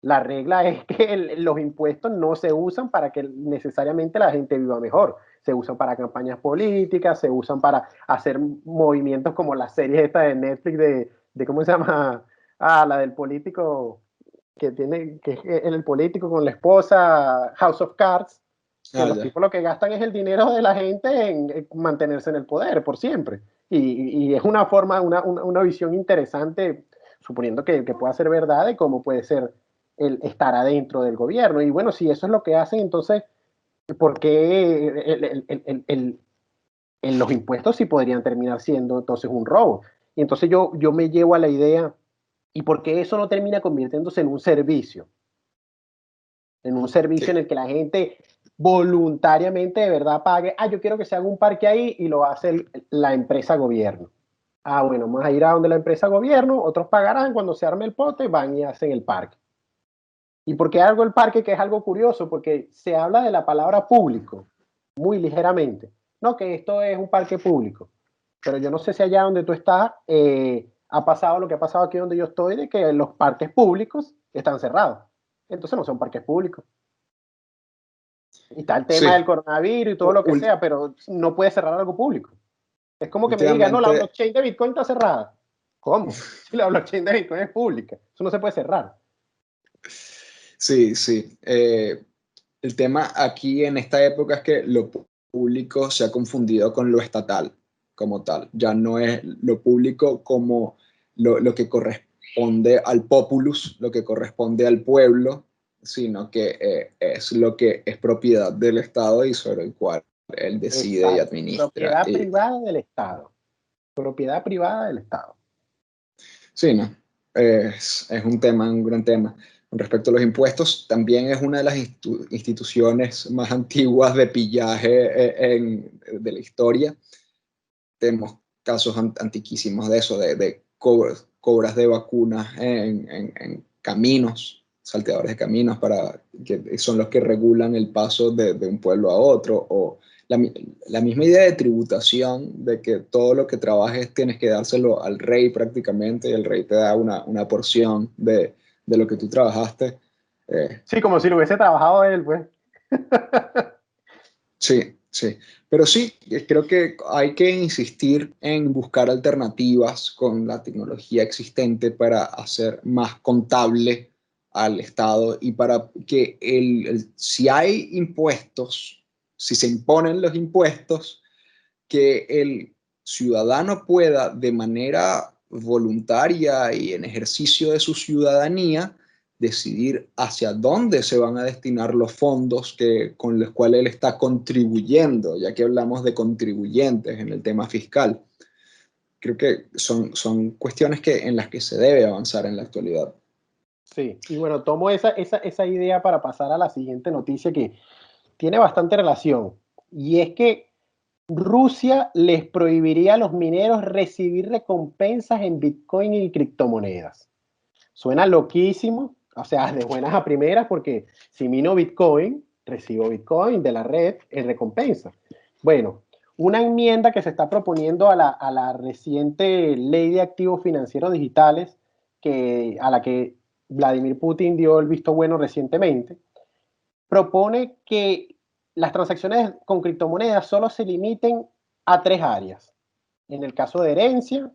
La regla es que los impuestos no se usan para que necesariamente la gente viva mejor, se usan para campañas políticas, se usan para hacer movimientos como la serie esta de Netflix de ¿cómo se llama? Ah, la del político que es el político con la esposa, House of Cards, que los Ya. tipos lo que gastan es el dinero de la gente en mantenerse en el poder por siempre. Y es una forma, una visión interesante, suponiendo que pueda ser verdad, de cómo puede ser el estar adentro del gobierno. Y bueno, si eso es lo que hacen, entonces, ¿por qué los impuestos sí podrían terminar siendo entonces un robo? Y entonces yo me llevo a la idea, ¿y por qué eso no termina convirtiéndose en un servicio? En un servicio Sí, en el que la gente voluntariamente de verdad pague, yo quiero que se haga un parque ahí y lo hace la empresa gobierno. Bueno, vamos a ir a donde la empresa gobierno, otros pagarán, cuando se arme el pote, van y hacen el parque. ¿Y por qué hago el parque? Que es algo curioso, porque se habla de la palabra público muy ligeramente. No, que esto es un parque público. Pero yo no sé si allá donde tú estás ha pasado lo que ha pasado aquí donde yo estoy, de que los parques públicos están cerrados. Entonces no son parques públicos. Y está el tema del sí. coronavirus y todo lo que Ul- sea, pero no puede cerrar algo público. Es como que me digan, no, la últimamente, blockchain de Bitcoin está cerrada. ¿Cómo? Si la blockchain de Bitcoin es pública, eso no se puede cerrar. sí, sí. El tema aquí en esta época es que lo público se ha confundido con lo estatal como tal. Ya no es lo público como lo que corresponde al populus, lo que corresponde al pueblo, sino que es lo que es propiedad del Estado y sobre el cual él decide y Exacto. administra. Propiedad privada del Estado. Propiedad privada del Estado. Sí, no, es un tema, un gran tema. Con respecto a los impuestos, también es una de las instituciones más antiguas de pillaje de la historia. Tenemos casos antiquísimos de eso, de cobras de vacunas en caminos, salteadores de caminos, que son los que regulan el paso de un pueblo a otro, o la, la misma idea de tributación, de que todo lo que trabajes tienes que dárselo al rey prácticamente, y el rey te da una porción de lo que tú trabajaste. Eh, Sí, como si lo hubiese trabajado él, pues. Sí, sí. Pero sí, creo que hay que insistir en buscar alternativas con la tecnología existente para hacer más contable al Estado y para que si hay impuestos, si se imponen los impuestos, que el ciudadano pueda de manera voluntaria y en ejercicio de su ciudadanía decidir hacia dónde se van a destinar los fondos con los cuales él está contribuyendo, ya que hablamos de contribuyentes en el tema fiscal. Creo que son cuestiones en las que se debe avanzar en la actualidad. Sí, y bueno, tomo esa idea para pasar a la siguiente noticia que tiene bastante relación. Y es que Rusia les prohibiría a los mineros recibir recompensas en Bitcoin y criptomonedas. Suena loquísimo, o sea, de buenas a primeras, porque si mino Bitcoin, recibo Bitcoin de la red en recompensa. Bueno, una enmienda que se está proponiendo a la reciente ley de activos financieros digitales, a la que Vladimir Putin dio el visto bueno recientemente, propone que las transacciones con criptomonedas solo se limiten a tres áreas. En el caso de herencia,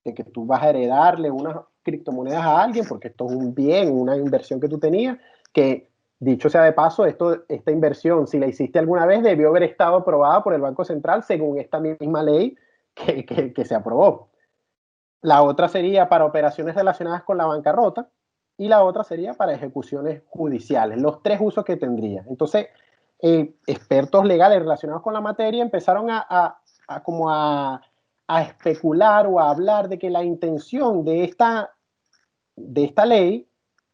de que tú vas a heredarle unas criptomonedas a alguien, porque esto es un bien, una inversión que tú tenías, que dicho sea de paso, esta inversión, si la hiciste alguna vez, debió haber estado aprobada por el Banco Central según esta misma ley que se aprobó. La otra sería para operaciones relacionadas con la bancarrota y la otra sería para ejecuciones judiciales. Los tres usos que tendría. Entonces, expertos legales relacionados con la materia empezaron a especular o a hablar de que la intención de esta ley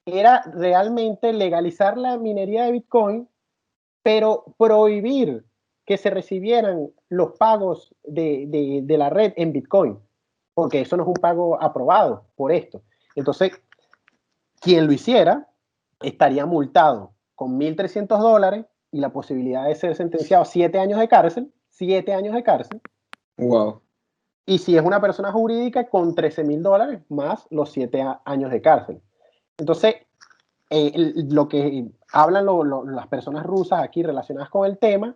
era realmente legalizar la minería de Bitcoin, pero prohibir que se recibieran los pagos de la red en Bitcoin, porque eso no es un pago aprobado por esto. Entonces, quien lo hiciera estaría multado con $1,300 y la posibilidad de ser sentenciado a 7 años de cárcel, 7 años de cárcel, Wow. y si es una persona jurídica con $13,000 más los 7 años de cárcel. Entonces, lo que hablan las personas rusas aquí relacionadas con el tema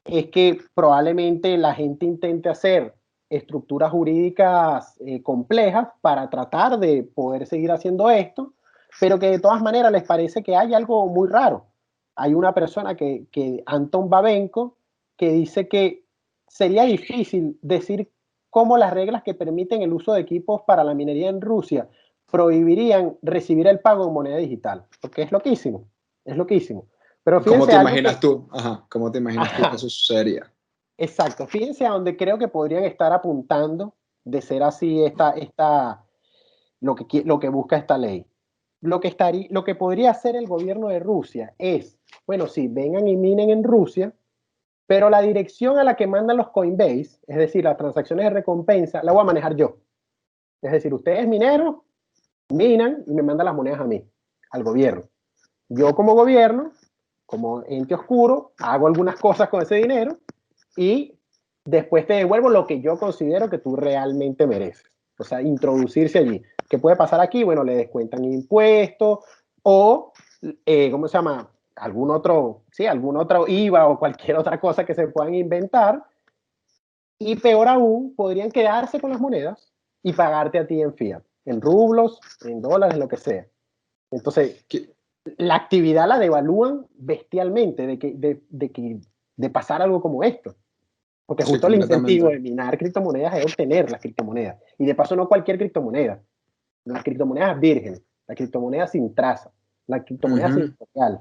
es que probablemente la gente intente hacer estructuras jurídicas complejas para tratar de poder seguir haciendo esto, pero que de todas maneras les parece que hay algo muy raro. Hay una persona Anton Babenko, que dice que sería difícil decir cómo las reglas que permiten el uso de equipos para la minería en Rusia prohibirían recibir el pago en moneda digital, porque es loquísimo, es loquísimo. Pero ¿Cómo fíjense te algo imaginas que... tú? Ajá, ¿cómo te imaginas tú que Ajá, eso sucedería? exacto, fíjense a donde creo que podrían estar apuntando de ser así lo que busca esta ley. Lo que podría hacer el gobierno de Rusia es, bueno, sí, vengan y minen en Rusia, pero la dirección a la que mandan los Coinbase, es decir, las transacciones de recompensa, la voy a manejar yo. Es decir, ustedes mineros minan y me mandan las monedas a mí, al gobierno. Yo como gobierno, como ente oscuro, hago algunas cosas con ese dinero y después te devuelvo lo que yo considero que tú realmente mereces. O sea, introducirse allí. ¿Qué puede pasar aquí? Bueno, le descuentan impuestos o, ¿cómo se llama? Algún otro IVA o cualquier otra cosa que se puedan inventar. Y peor aún, podrían quedarse con las monedas y pagarte a ti en fiat, en rublos, en dólares, lo que sea. Entonces, ¿Qué? la actividad la devalúan bestialmente de pasar algo como esto. Porque Sí, justo el incentivo completamente. de minar criptomonedas es obtener las criptomonedas. Y de paso no cualquier criptomoneda. Las criptomonedas vírgenes, las criptomonedas sin traza, las criptomonedas sin Ujú. historial.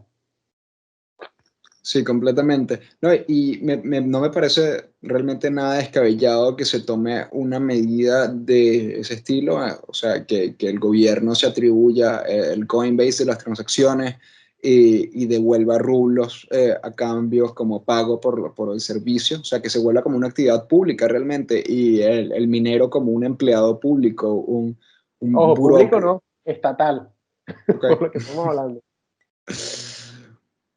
Sí, completamente. No, y no me parece realmente nada descabellado que se tome una medida de ese estilo, o sea, que el gobierno se atribuya el Coinbase de las transacciones y devuelva rublos a cambio como pago por el servicio, o sea, que se vuelva como una actividad pública realmente y el minero como un empleado público, un Ojo, público burócrata. no, estatal, por Ok. lo que estamos hablando.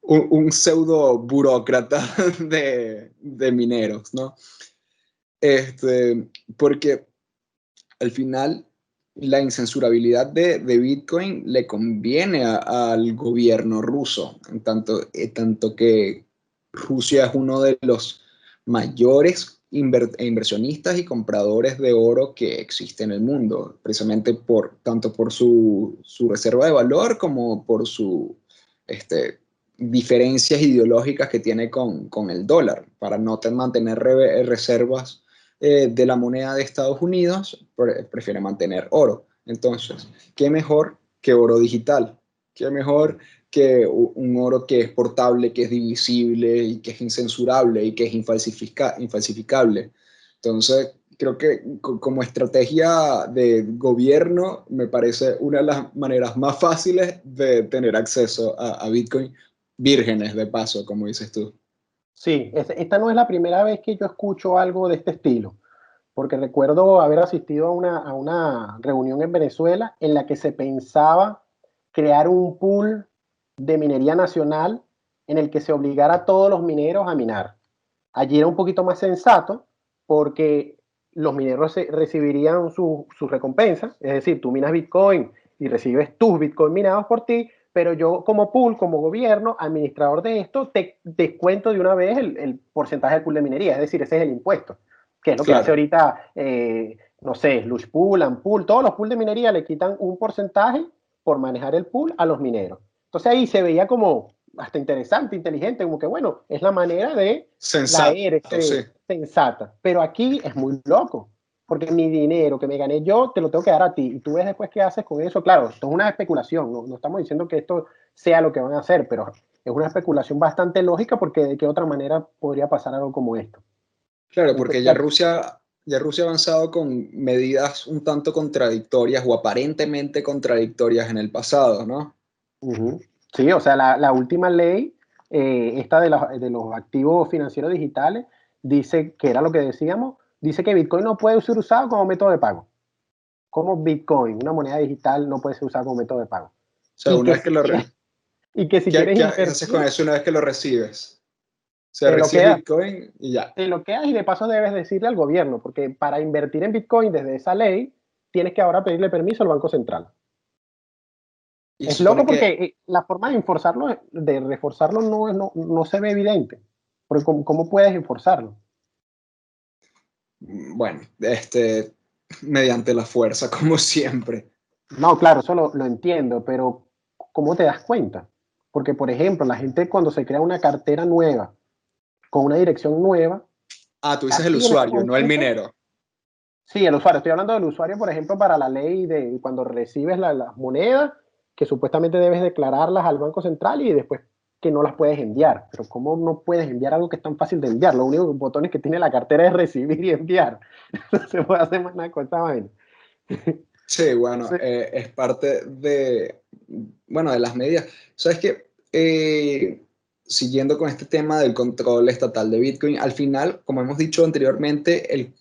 Un pseudo burócrata de mineros, ¿no? Porque al final la incensurabilidad de Bitcoin le conviene al gobierno ruso, en tanto que Rusia es uno de los mayores inversionistas y compradores de oro que existe en el mundo, precisamente tanto por su reserva de valor como por su este, diferencias ideológicas que tiene con el dólar, para no mantener reservas de la moneda de Estados Unidos, prefiere mantener oro. Entonces, ¿qué mejor que oro digital? ¿Qué mejor que un oro que es portable, que es divisible y que es incensurable y que es infalsificable? Entonces, creo que como estrategia de gobierno me parece una de las maneras más fáciles de tener acceso a Bitcoin vírgenes de paso, como dices tú. Sí, esta no es la primera vez que yo escucho algo de este estilo, porque recuerdo haber asistido a una reunión en Venezuela en la que se pensaba crear un pool de minería nacional en el que se obligara a todos los mineros a minar. Allí era un poquito más sensato porque los mineros recibirían su recompensa, es decir, tú minas Bitcoin y recibes tus Bitcoin minados por ti, pero yo como pool, como gobierno, administrador de esto, te descuento de una vez el porcentaje del pool de minería, es decir, ese es el impuesto, que es lo que hace Claro. ahorita, no sé, Lush Pool, Ampool, todos los pools de minería le quitan un porcentaje por manejar el pool a los mineros. Entonces ahí se veía como hasta interesante, inteligente, como que bueno, es la manera de traer Sensato, sí. sensata. Pero aquí es muy loco, porque mi dinero que me gané yo te lo tengo que dar a ti y tú ves después qué haces con eso. Claro, esto es una especulación, no estamos diciendo que esto sea lo que van a hacer, pero es una especulación bastante lógica porque de qué otra manera podría pasar algo como esto. Claro, porque Entonces, ya Rusia ha avanzado con medidas un tanto contradictorias o aparentemente contradictorias en el pasado, ¿no? uh-huh. Sí, o sea, la última ley, esta de los activos financieros digitales, dice que era lo que decíamos, dice que Bitcoin no puede ser usado como método de pago. Como Bitcoin, una moneda digital, no puede ser usada como método de pago. O sea, Y una que vez que si quieres, y que si ¿qué, quieres qué haces con invertir, eso una vez que lo recibes? O sea, te lo recibes quedas. Bitcoin y ya. Te lo quedas y de paso debes decirle al gobierno, porque para invertir en Bitcoin desde esa ley, tienes que ahora pedirle permiso al Banco Central. Y se Es loco supone porque que, la forma de reforzarlo no se ve evidente. Porque ¿cómo puedes enforzarlo? Bueno, mediante la fuerza, como siempre. No, claro, eso lo entiendo, pero ¿cómo te das cuenta? Porque, por ejemplo, la gente cuando se crea una cartera nueva, con una dirección nueva, Ah, tú dices el así en ese usuario, no el momento, minero. sí, el usuario, estoy hablando del usuario, por ejemplo, para la ley de cuando recibes las monedas, que supuestamente debes declararlas al Banco Central y después que no las puedes enviar. Pero ¿cómo no puedes enviar algo que es tan fácil de enviar? Lo único botones que tiene la cartera es recibir y enviar. No se puede hacer más nada con esta vaina. Sí, bueno, Entonces, es parte de, bueno, de las medidas. Sabes que, siguiendo con este tema del control estatal de Bitcoin, al final, como hemos dicho anteriormente,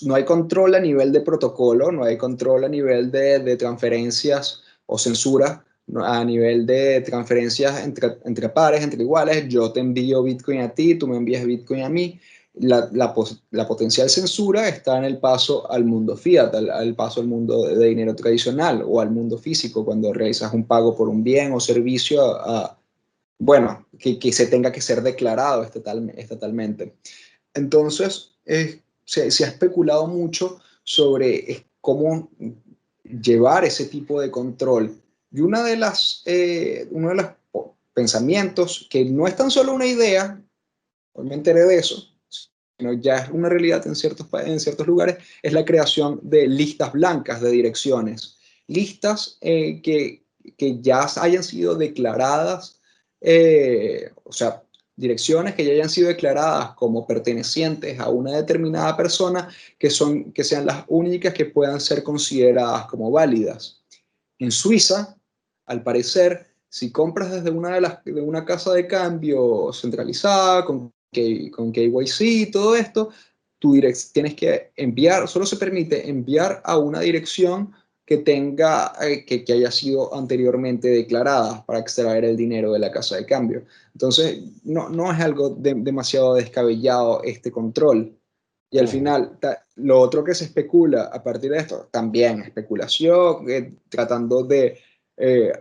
no hay control a nivel de protocolo, no hay control a nivel de transferencias o censura, a nivel de transferencias entre pares, entre iguales. Yo te envío Bitcoin a ti, tú me envías Bitcoin a mí. La potencial censura está en el paso al mundo fiat, al paso al mundo de dinero tradicional o al mundo físico, cuando realizas un pago por un bien o servicio, bueno, que se tenga que ser declarado estatalmente. Entonces, se ha especulado mucho sobre cómo llevar ese tipo de control. Y uno de los pensamientos, que no es tan solo una idea, hoy me enteré de eso, sino ya es una realidad en ciertos lugares, es la creación de listas blancas de direcciones. Listas que ya hayan sido declaradas, o sea, direcciones que ya hayan sido declaradas como pertenecientes a una determinada persona, que sean las únicas que puedan ser consideradas como válidas. En Suiza, al parecer, si compras desde de una casa de cambio centralizada, con KYC y todo esto, tienes que enviar, solo se permite enviar a una dirección que haya sido anteriormente declarada para extraer el dinero de la casa de cambio. Entonces, no es algo demasiado descabellado este control. Y al uh, final, lo otro que se especula a partir de esto, también especulación, tratando de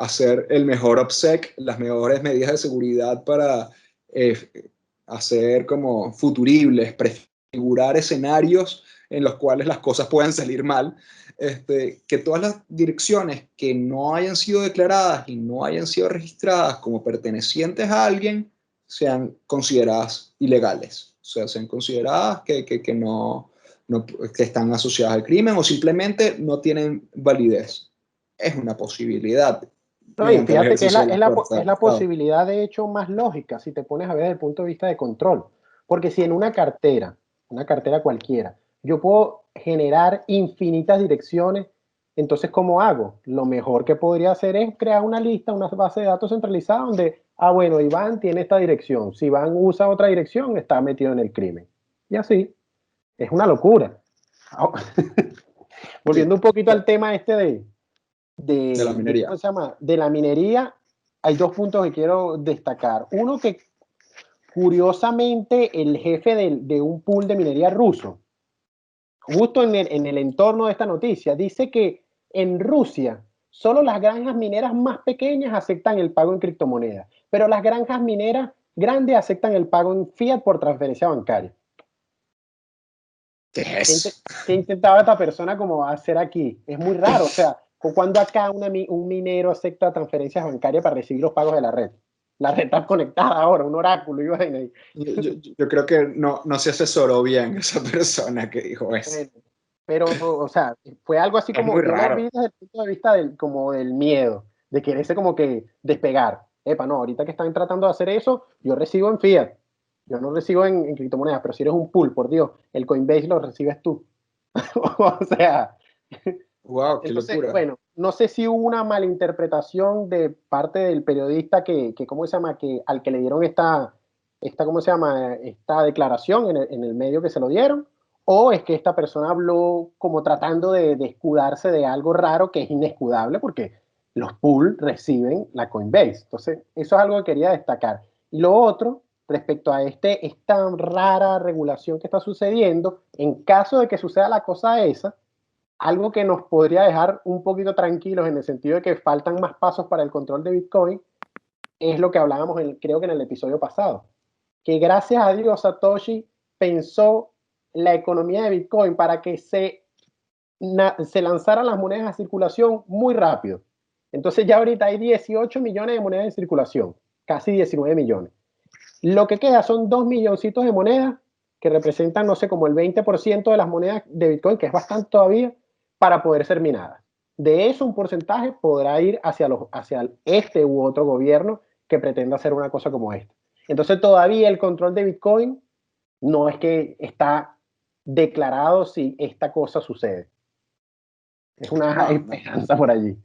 hacer el mejor OPSEC, las mejores medidas de seguridad para eh, hacer como futuribles, prefigurar escenarios en los cuales las cosas puedan salir mal, que todas las direcciones que no hayan sido declaradas y no hayan sido registradas como pertenecientes a alguien sean consideradas ilegales, o sea, sean consideradas que que están asociadas al crimen o simplemente no tienen validez. Es una posibilidad no, y mediante el fíjate que ejercicio de la fuerza es del la Estado. posibilidad de hecho más lógica si te pones a ver desde el punto de vista de control. Porque si en una cartera cualquiera, yo puedo generar infinitas direcciones, entonces ¿cómo hago? Lo mejor que podría hacer es crear una lista, una base de datos centralizada donde, bueno, Iván tiene esta dirección. Si Iván usa otra dirección, está metido en el crimen. Y así, es una locura. Sí, Volviendo un poquito al tema este de la ¿cómo minería. se llama? De la minería, hay dos puntos que quiero destacar. Uno que curiosamente el jefe de un pool de minería ruso, justo en el entorno de esta noticia, dice que en Rusia solo las granjas mineras más pequeñas aceptan el pago en criptomonedas, pero las granjas mineras grandes aceptan el pago en fiat por transferencia bancaria. ¿Qué es? ¿Qué intentaba esta persona como hacer aquí? Es muy raro, o sea, cuando acá un minero acepta transferencias bancarias para recibir los pagos de la red. La red está conectada ahora, un oráculo y vaina. Yo creo que no se asesoró bien esa persona que dijo eso. Bueno, pero, o sea, fue algo así Es como, muy yo lo vi raro. desde el punto de vista como del miedo, de quererse como que despegar. Epa, no, ahorita que están tratando de hacer eso, yo recibo en fiat, yo no recibo en criptomonedas, pero si eres un pool, por Dios, el Coinbase lo recibes tú. O sea, Wow, qué entonces, locura. bueno, no sé si hubo una malinterpretación de parte del periodista ¿cómo se llama? Que, al que le dieron ¿cómo se llama? Esta declaración en el medio que se lo dieron, o es que esta persona habló como tratando de escudarse de algo raro que es inescudable porque los pool reciben la Coinbase. Entonces, eso es algo que quería destacar. Y lo otro, respecto a esta rara regulación que está sucediendo, en caso de que suceda la cosa esa, algo que nos podría dejar un poquito tranquilos en el sentido de que faltan más pasos para el control de Bitcoin es lo que hablábamos creo que en el episodio pasado. que gracias a Dios Satoshi pensó la economía de Bitcoin para que se lanzaran las monedas a circulación muy rápido. Entonces ya ahorita hay 18 millones de monedas en circulación, casi 19 millones. Lo que queda son 2 milloncitos de monedas que representan, no sé, como el 20% de las monedas de Bitcoin, que es bastante todavía, para poder ser minadas. De eso un porcentaje podrá ir hacia este u otro gobierno que pretenda hacer una cosa como esta. Entonces todavía el control de Bitcoin no es que está declarado si esta cosa sucede. Es una No, no. esperanza por allí.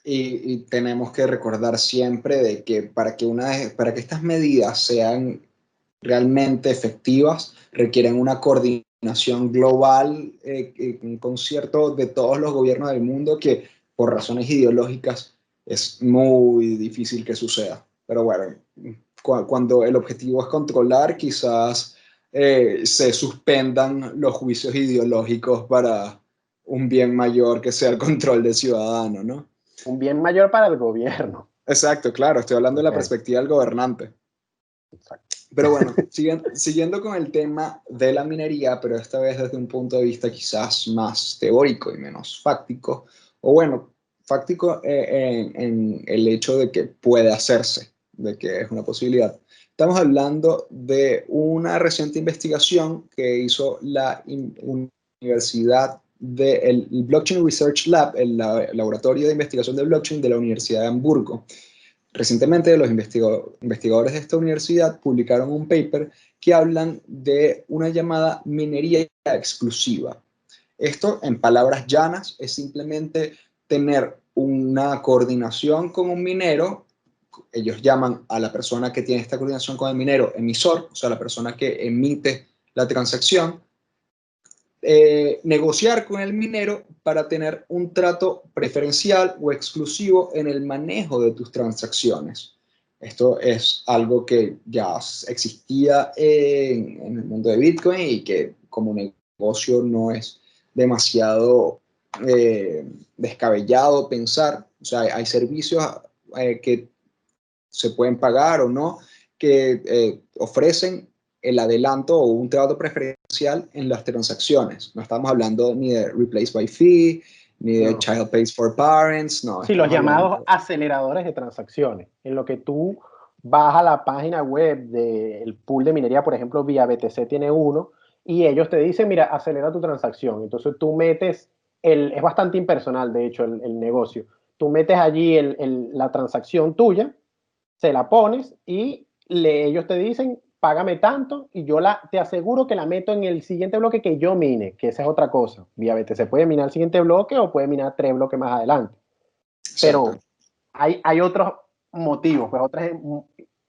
Y tenemos que recordar siempre de que para que estas medidas sean realmente efectivas, requieren una coordinación global, un concierto de todos los gobiernos del mundo que por razones ideológicas es muy difícil que suceda. Pero bueno, cuando el objetivo es controlar, quizás se suspendan los juicios ideológicos para un bien mayor que sea el control del ciudadano, ¿no? Un bien mayor para el gobierno. Exacto, claro, estoy hablando de la Okay. perspectiva del gobernante. Exacto. Pero bueno, siguiendo con el tema de la minería, pero esta vez desde un punto de vista quizás más teórico y menos fáctico, o bueno, fáctico en el hecho de que puede hacerse, de que es una posibilidad. Estamos hablando de una reciente investigación que hizo la Universidad del Blockchain Research Lab, el laboratorio de investigación de blockchain de la Universidad de Hamburgo. Recientemente, los investigadores de esta universidad publicaron un paper que hablan de una llamada minería exclusiva. Esto, en palabras llanas, es simplemente tener una coordinación con un minero. Ellos llaman a la persona que tiene esta coordinación con el minero emisor, o sea, la persona que emite la transacción, negociar con el minero para tener un trato preferencial o exclusivo en el manejo de tus transacciones. Esto es algo que ya existía en el mundo de Bitcoin y que como negocio no es demasiado descabellado pensar. O sea, hay servicios que se pueden pagar o no, que ofrecen el adelanto o un trato preferencial en las transacciones. No estamos hablando ni de replace by fee, ni de No. child pays for parents, no, Sí, los estamos llamados hablando. aceleradores de transacciones, en lo que tú vas a la página web del pool de minería, por ejemplo, vía BTC tiene uno, y ellos te dicen, mira, acelera tu transacción. Entonces tú metes, es bastante impersonal, de hecho, el negocio. Tú metes allí la transacción tuya, se la pones y ellos te dicen, págame tanto y yo te aseguro que la meto en el siguiente bloque que yo mine, que esa es otra cosa. Vía BTC puede minar el siguiente bloque o puede minar 3 bloques más adelante. Exacto. Pero hay otros motivos, pues otros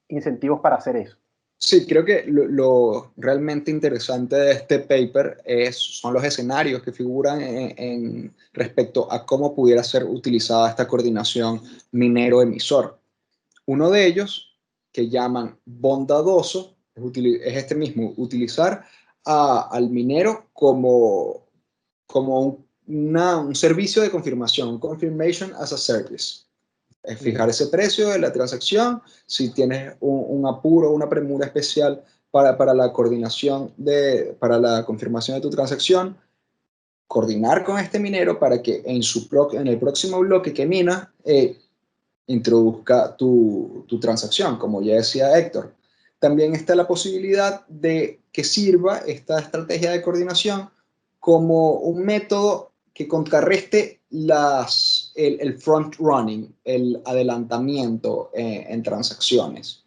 incentivos para hacer eso. Sí, creo que lo realmente interesante de este paper son los escenarios que figuran respecto a cómo pudiera ser utilizada esta coordinación minero-emisor. Uno de ellos, que llaman bondadoso, es este mismo, utilizar al minero como un servicio de confirmación, un confirmation as a service. Es fijar ese precio de la transacción, si tienes un apuro, una premura especial para la coordinación, para la confirmación de tu transacción, coordinar con este minero para que en el próximo bloque que mina, introduzca tu transacción, como ya decía Héctor. También está la posibilidad de que sirva esta estrategia de coordinación como un método que contrarreste el front running, el adelantamiento en transacciones.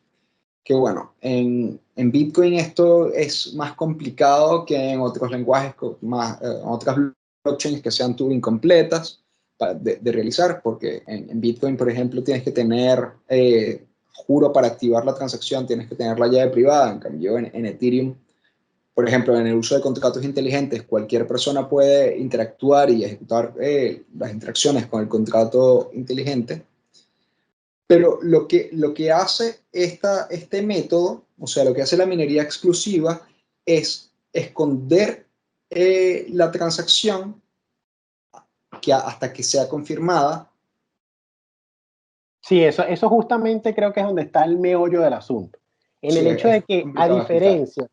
Que bueno, en Bitcoin esto es más complicado que en otros lenguajes, en otras blockchains que sean Turing completas de realizar, porque en Bitcoin, por ejemplo, tienes que tener, juro para activar la transacción, tienes que tener la llave privada. En cambio, en Ethereum, por ejemplo, en el uso de contratos inteligentes, cualquier persona puede interactuar y ejecutar las interacciones con el contrato inteligente. Pero lo que hace este método, o sea, lo que hace la minería exclusiva, es esconder la transacción hasta que sea confirmada. Sí, eso justamente creo que es donde está el meollo del asunto. en el Sí, hecho de es que complicado de explicar.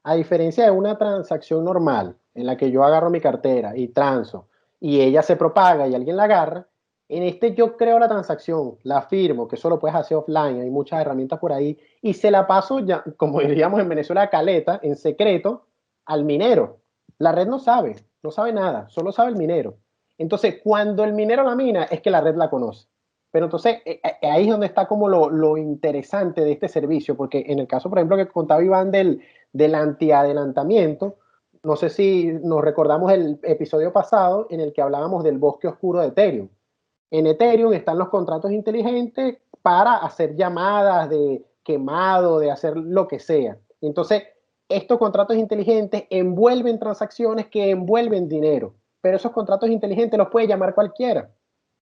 a diferencia de una transacción normal en la que yo agarro mi cartera y transo y ella se propaga y alguien la agarra, en este yo creo la transacción, la firmo, que eso lo puedes hacer offline, hay muchas herramientas por ahí, y se la paso ya, como diríamos en Venezuela, caleta, en secreto, al minero. La red no sabe nada, solo sabe el minero. Entonces, cuando el minero la mina, es que la red la conoce. Pero entonces, ahí es donde está como lo interesante de este servicio, porque en el caso, por ejemplo, que contaba Iván del antiadelantamiento, no sé si nos recordamos el episodio pasado en el que hablábamos del bosque oscuro de Ethereum. En Ethereum están los contratos inteligentes para hacer llamadas de quemado, de hacer lo que sea. Entonces, estos contratos inteligentes envuelven transacciones que envuelven dinero, pero esos contratos inteligentes los puede llamar cualquiera.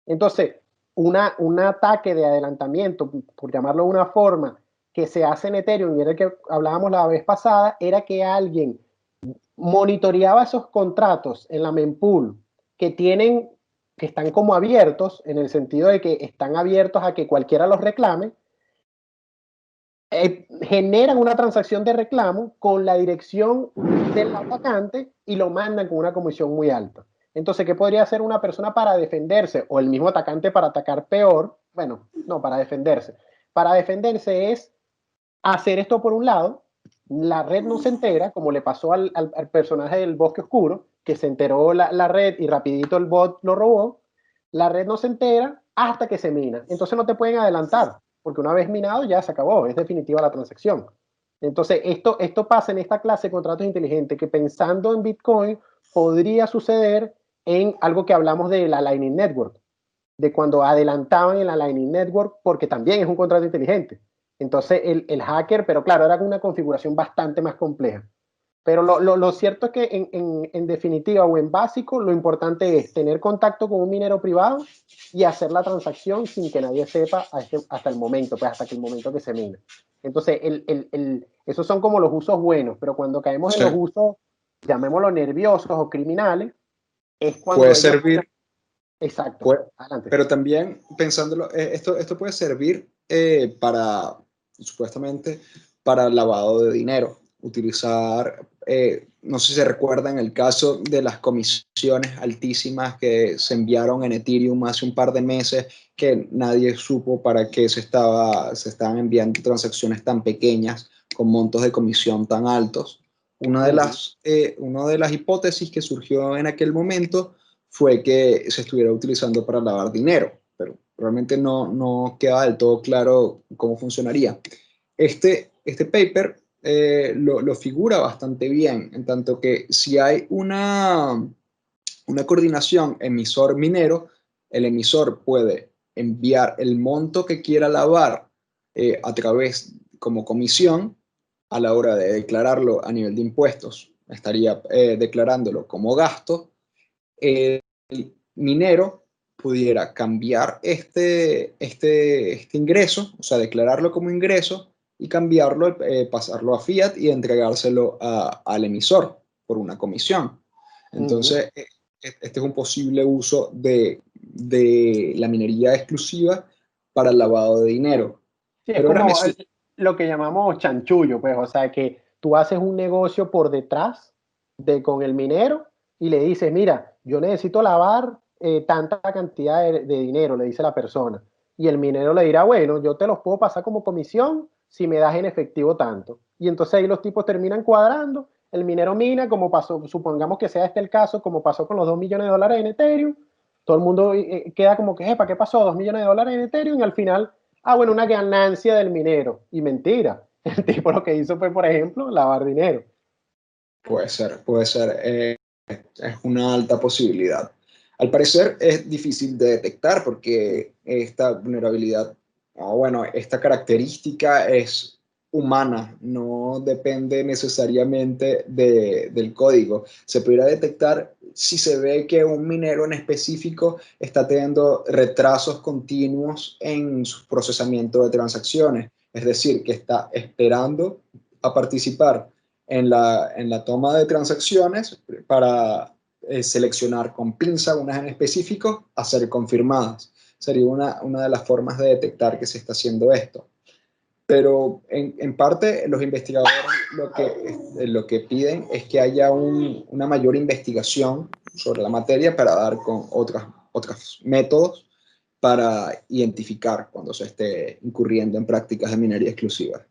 Entonces, un ataque de adelantamiento, por llamarlo de una forma, que se hace en Ethereum, y era el que hablábamos la vez pasada, era que alguien monitoreaba esos contratos en la mempool que tienen, que están como abiertos, en el sentido de que están abiertos a que cualquiera los reclame, generan una transacción de reclamo con la dirección del atacante y lo mandan con una comisión muy alta. Entonces, ¿qué podría hacer una persona para defenderse? O el mismo atacante para atacar peor. Bueno, no, para defenderse. Para defenderse es hacer esto por un lado, la red no se entera, como le pasó al personaje del Bosque Oscuro, que se enteró la red y rapidito el bot lo robó. La red no se entera hasta que se mina. Entonces no te pueden adelantar, porque una vez minado ya se acabó, es definitiva la transacción. Entonces esto pasa en esta clase de contratos inteligentes que, pensando en Bitcoin, podría suceder en algo que hablamos de la Lightning Network, de cuando adelantaban en la Lightning Network, porque también es un contrato inteligente. Entonces el hacker, pero claro, era una configuración bastante más compleja. Pero lo cierto es que en definitiva o en básico, lo importante es tener contacto con un minero privado y hacer la transacción sin que nadie sepa hasta el momento, pues hasta que el momento que se mina. Entonces, esos son como los usos buenos, pero cuando caemos en Sí, los usos, llamémoslo nerviosos o criminales, es puede cuando ellos... servir, Exacto, puede- adelante. pero también pensándolo, esto puede servir para, supuestamente, para lavado de dinero. Utilizar, no sé si se recuerdan el caso de las comisiones altísimas que se enviaron en Ethereum hace un par de meses, que nadie supo para qué se estaban enviando transacciones tan pequeñas con montos de comisión tan altos. Una de las hipótesis que surgió en aquel momento fue que se estuviera utilizando para lavar dinero, pero realmente no queda del todo claro cómo funcionaría. Este paper lo figura bastante bien, en tanto que si hay una coordinación emisor-minero, el emisor puede enviar el monto que quiera lavar a través como comisión a la hora de declararlo a nivel de impuestos. Estaría declarándolo como gasto. El minero pudiera cambiar este ingreso, o sea, declararlo como ingreso y cambiarlo, pasarlo a fiat y entregárselo al emisor por una comisión. Uh -huh. Entonces, este es un posible uso de la minería exclusiva para el lavado de dinero. Sí, es Pero ahora me... como lo que llamamos chanchullo, pues, o sea, que tú haces un negocio por detrás con el minero y le dices, mira, yo necesito lavar tanta cantidad de dinero, le dice la persona. Y el minero le dirá, bueno, yo te los puedo pasar como comisión si me das en efectivo tanto. Y entonces ahí los tipos terminan cuadrando, el minero mina, como pasó, supongamos que sea este el caso, como pasó con los 2 millones de dólares en Ethereum, todo el mundo queda como que, ¿para qué pasó 2 millones de dólares en Ethereum? Y al final bueno, una ganancia del minero. Y mentira. El tipo lo que hizo fue, por ejemplo, lavar dinero. Puede ser. Es una alta posibilidad. Al parecer es difícil de detectar porque esta vulnerabilidad, o bueno, esta característica es humana, no depende necesariamente del código. Se pudiera detectar si se ve que un minero en específico está teniendo retrasos continuos en su procesamiento de transacciones, es decir, que está esperando a participar en la toma de transacciones para seleccionar con pinza unas en específico a ser confirmadas. Sería una de las formas de detectar que se está haciendo esto. pero en parte los investigadores lo que piden es que haya una mayor investigación sobre la materia para dar con otros métodos para identificar cuando se esté incurriendo en prácticas de minería exclusiva.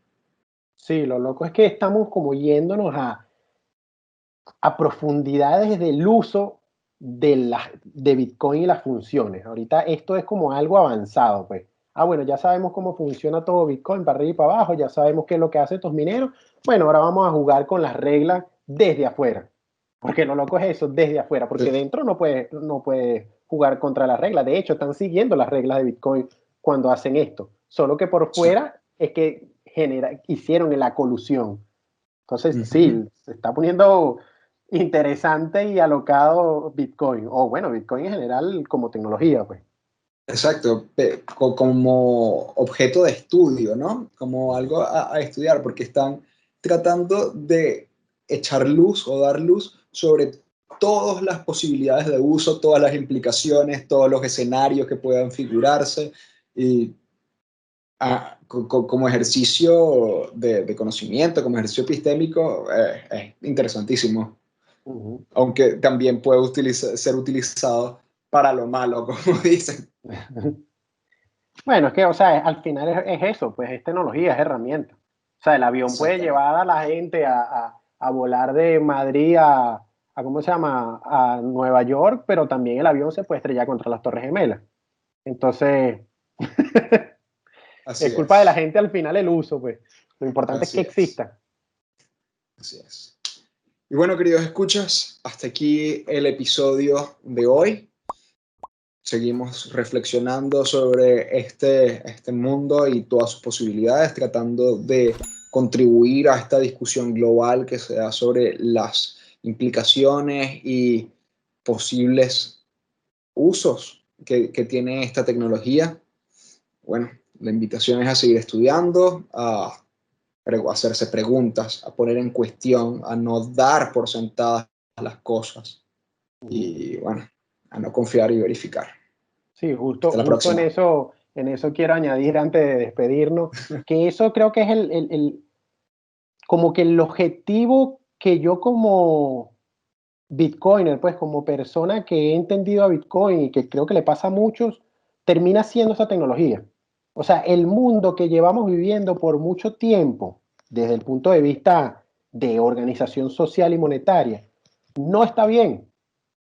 Sí, lo loco es que estamos como yéndonos a profundidades del uso de Bitcoin y las funciones. Ahorita esto es como algo avanzado, pues. Ah, bueno, ya sabemos cómo funciona todo Bitcoin para arriba y para abajo, ya sabemos qué es lo que hacen estos mineros. Bueno, ahora vamos a jugar con las reglas desde afuera. Porque lo loco es eso, desde afuera, porque dentro no puede jugar contra las reglas. De hecho, están siguiendo las reglas de Bitcoin cuando hacen esto. Solo que por fuera es que hicieron la colusión. Entonces, sí, se está poniendo interesante y alocado Bitcoin. O bueno, Bitcoin en general como tecnología, pues. Exacto, como objeto de estudio, ¿no? Como algo a estudiar, porque están tratando de echar luz o dar luz sobre todas las posibilidades de uso, todas las implicaciones, todos los escenarios que puedan figurarse. Y como ejercicio de conocimiento, como ejercicio epistémico, es interesantísimo. Aunque también puede ser utilizado para lo malo, como dicen. Bueno, es que, o sea, al final es eso, pues es tecnología, es herramienta. O sea, el avión puede llevar a la gente a volar de Madrid ¿cómo se llama? A Nueva York, pero también el avión se puede estrellar contra las Torres Gemelas. Entonces, Así es culpa de la es. gente al final el uso, pues. Lo importante es que exista. Así es. Y bueno, queridos escuchas, hasta aquí el episodio de hoy. Seguimos reflexionando sobre este mundo y todas sus posibilidades, tratando de contribuir a esta discusión global que se da sobre las implicaciones y posibles usos que tiene esta tecnología. Bueno, la invitación es a seguir estudiando, a hacerse preguntas, a poner en cuestión, a no dar por sentadas las cosas y bueno, a no confiar y verificar. Sí, Hasta la justo próxima. en eso quiero añadir antes de despedirnos, que eso creo que es como que el objetivo que yo como Bitcoiner, pues como persona que he entendido a Bitcoin y que creo que le pasa a muchos, termina siendo esa tecnología. O sea, el mundo que llevamos viviendo por mucho tiempo, desde el punto de vista de organización social y monetaria, no está bien.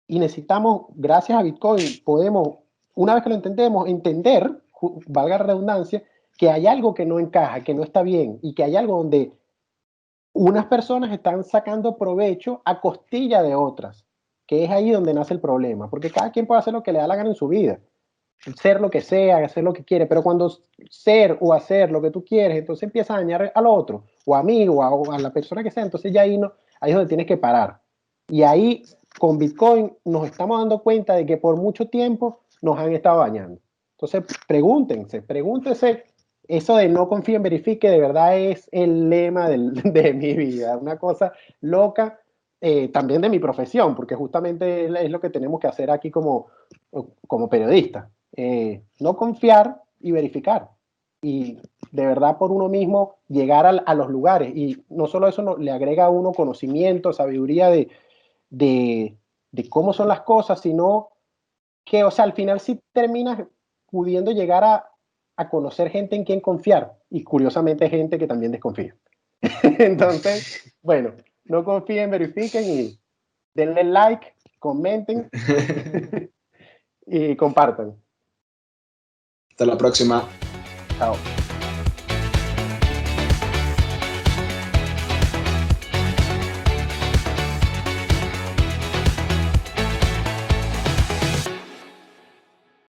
Y necesitamos, gracias a Bitcoin, podemos, una vez que lo entendemos, entender, valga la redundancia, que hay algo que no encaja, que no está bien y que hay algo donde unas personas están sacando provecho a costilla de otras, que es ahí donde nace el problema, porque cada quien puede hacer lo que le da la gana en su vida, ser lo que sea, hacer lo que quiere, pero cuando ser o hacer lo que tú quieres, entonces empieza a dañar al otro, o a mí, o a la persona que sea, entonces ya ahí, no, ahí es donde tienes que parar. Y ahí con Bitcoin nos estamos dando cuenta de que por mucho tiempo nos han estado dañando. Entonces pregúntense, eso de no confíen, verifique, de verdad es el lema de mi vida, una cosa loca, también de mi profesión, porque justamente es lo que tenemos que hacer aquí como periodistas. No confiar y verificar. Y de verdad por uno mismo llegar a los lugares. Y no solo eso, le agrega a uno conocimiento, sabiduría de, de cómo son las cosas, sino que, o sea, al final sí terminas pudiendo llegar a conocer gente en quien confiar. Y curiosamente gente que también desconfía. Entonces, bueno, no confíen, verifiquen y denle like, comenten y compartan. Hasta la próxima. Chao.